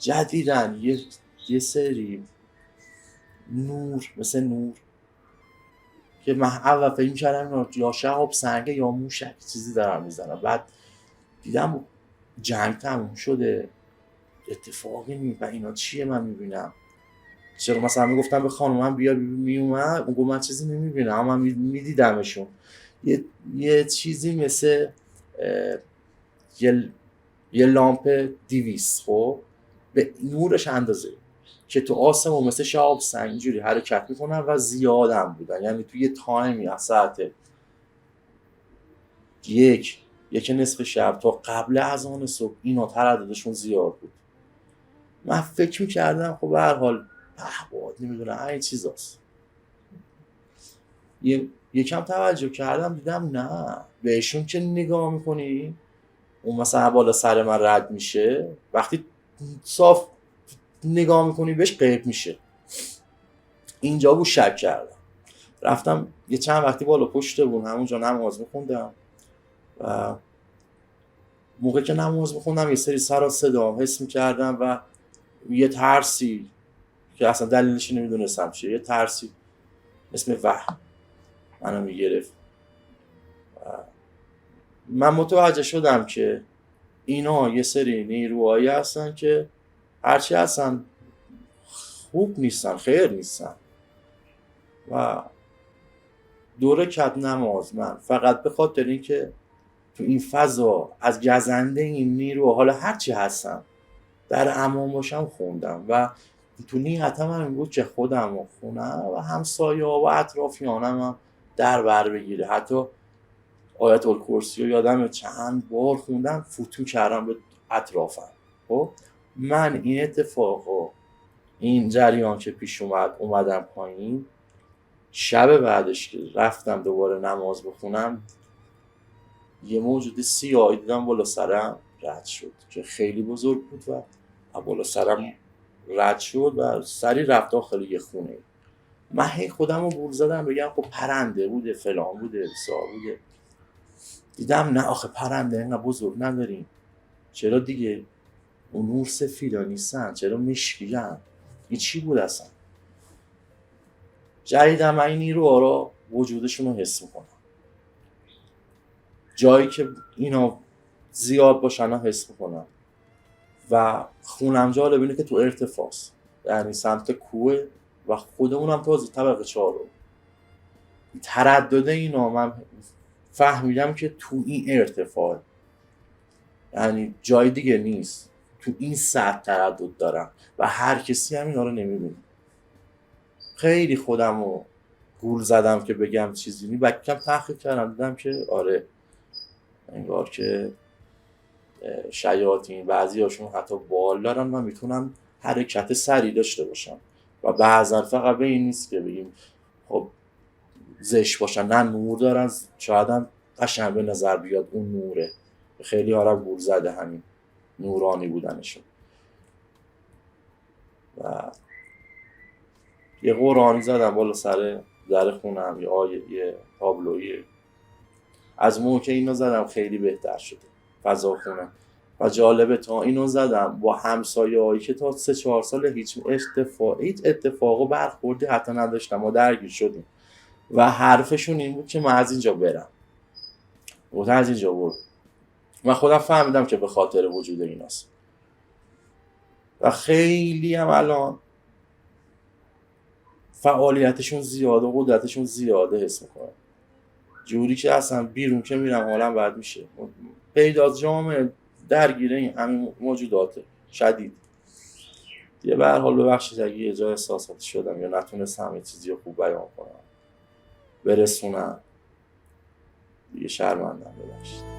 جدیدن یه سری نور، مثل نور که من اول فکر می‌کردم یا شهاب سنگه یا موشک چیزی دارم میزنم، بعد دیدم جنگ تموم شده، اتفاقی نیست و اینا چیه من میبینم. چرا مثلا میگفتم به خانومم بیا میومد، اون گفت من چیزی نمیبینم، اما من میدیدمشون یه چیزی مثل یه لامپ 200 خب به نورش اندازه که تو آسمون مثل شهاب سنگ اینجوری حرکت میکنن و زیادم بودن، یعنی تو یه تایمی از ساعت 1 نصف شب تا قبل اذان صبح اینا ترددشون زیاد بود. من فکر میکردم خب به هر حال پهباد نمیدونم این چیزاست. یکم توجه کردم دیدم نه، بهشون که نگاه میکنی اون مثلا بالا سر من رد میشه، وقتی صاف نگاه میکنی بهش غیب میشه. اینجا بود شک کردم، رفتم یه چند وقتی بالا پشت بود همونجا نماز میخوندم و موقع که نماز میخوندم یه سری سر و صدا حس میکردم و یه ترسی که اصلا دلیلش نمیدونستم چیه، یه ترسی اسم وهم منو میگرفت. من متوجه شدم که اینا یه سری نیروهایی هستن که هرچی هستن خوب نیستن، خیر نیستن و 2 رکعت نماز من فقط به خاطر این که تو این فضا از گزنده این نیرو، حالا هرچی هستم در امان باشم خوندم و تو نیتم هم این بود که خودم رو خونم و همسایه ها و اطرافیانم هم در بر بگیره. حتی آیت الکرسی رو یادم چند بار خوندم، فتو کردم به اطرافم. خب من این اتفاق، این جریان که پیش اومدم پایین، شب بعدش که رفتم دوباره نماز بخونم، یه موجود سیاهی دیدم بالا سرم رد شد که خیلی بزرگ بود و بالا سرم رد شد و سری رفت داخل یه خونه. من هی خودم رو بول زدم بگم خب پرنده بوده، فلان بوده، بسار بوده. دیدم نه آخه پرنده اینقدر بزرگ نداریم، چرا دیگه اون نور سفیدا نیستن، چرا مشکی‌ان؟ این چی بود اصلا؟ جدیدم من این نیروها رو وجودشون رو حس میکنم. جایی که اینا زیاد باشن رو حس میکنم و خونم جالب اینه که تو ارتفاعست، یعنی سمت کوه و خودمونم تازه طبقه 4. تردد اینا من فهمیدم که تو این ارتفاع، یعنی جای دیگه نیست، تو این سطح تردد دارم و هر کسی هم اینا رو نمیبینه. خیلی خودم رو گول زدم که بگم چیزی نی، کم تحقیق کردم دیدم که آره انگار که شیاطین بعضی هاشون حتی بال دارن و میتونن حرکت سریع داشته باشن و بعضا فقط به این نیست که بگیم خب زشت باشن، نه نور دارن، شاید هم قشنگ به نظر بیاد اون نوره. خیلی ها رو گول زده همین نورانی بودنشون. و یه قرآنی زدم بالا سر در خونم، یه تابلویی، از موقع که اینو زدم خیلی بهتر شده فضا خونه. و جالبه تا اینو زدم با همسایه هایی که تا 3-4 سال هیچ اتفاق و برخوردی حتی نداشتم، ما درگیر شدیم و حرفشون این بود که من از اینجا برم و از اینجا برم. من خودم فهمیدم که به خاطر وجود ایناست و خیلی هم الان فعالیتشون زیاده و قدرتشون زیاده حس میکنم، جوری که اصلا بیرون که میرم حالم بد میشه. پیداز جامعه درگیره این همین موجودات شدید دیگه. به هر حال ببخشید اگه یه جای احساساتی شدم یا نتونستم یه چیزی رو خوب بیان کنم برسونم دیگه، شرمندم، ببخشید.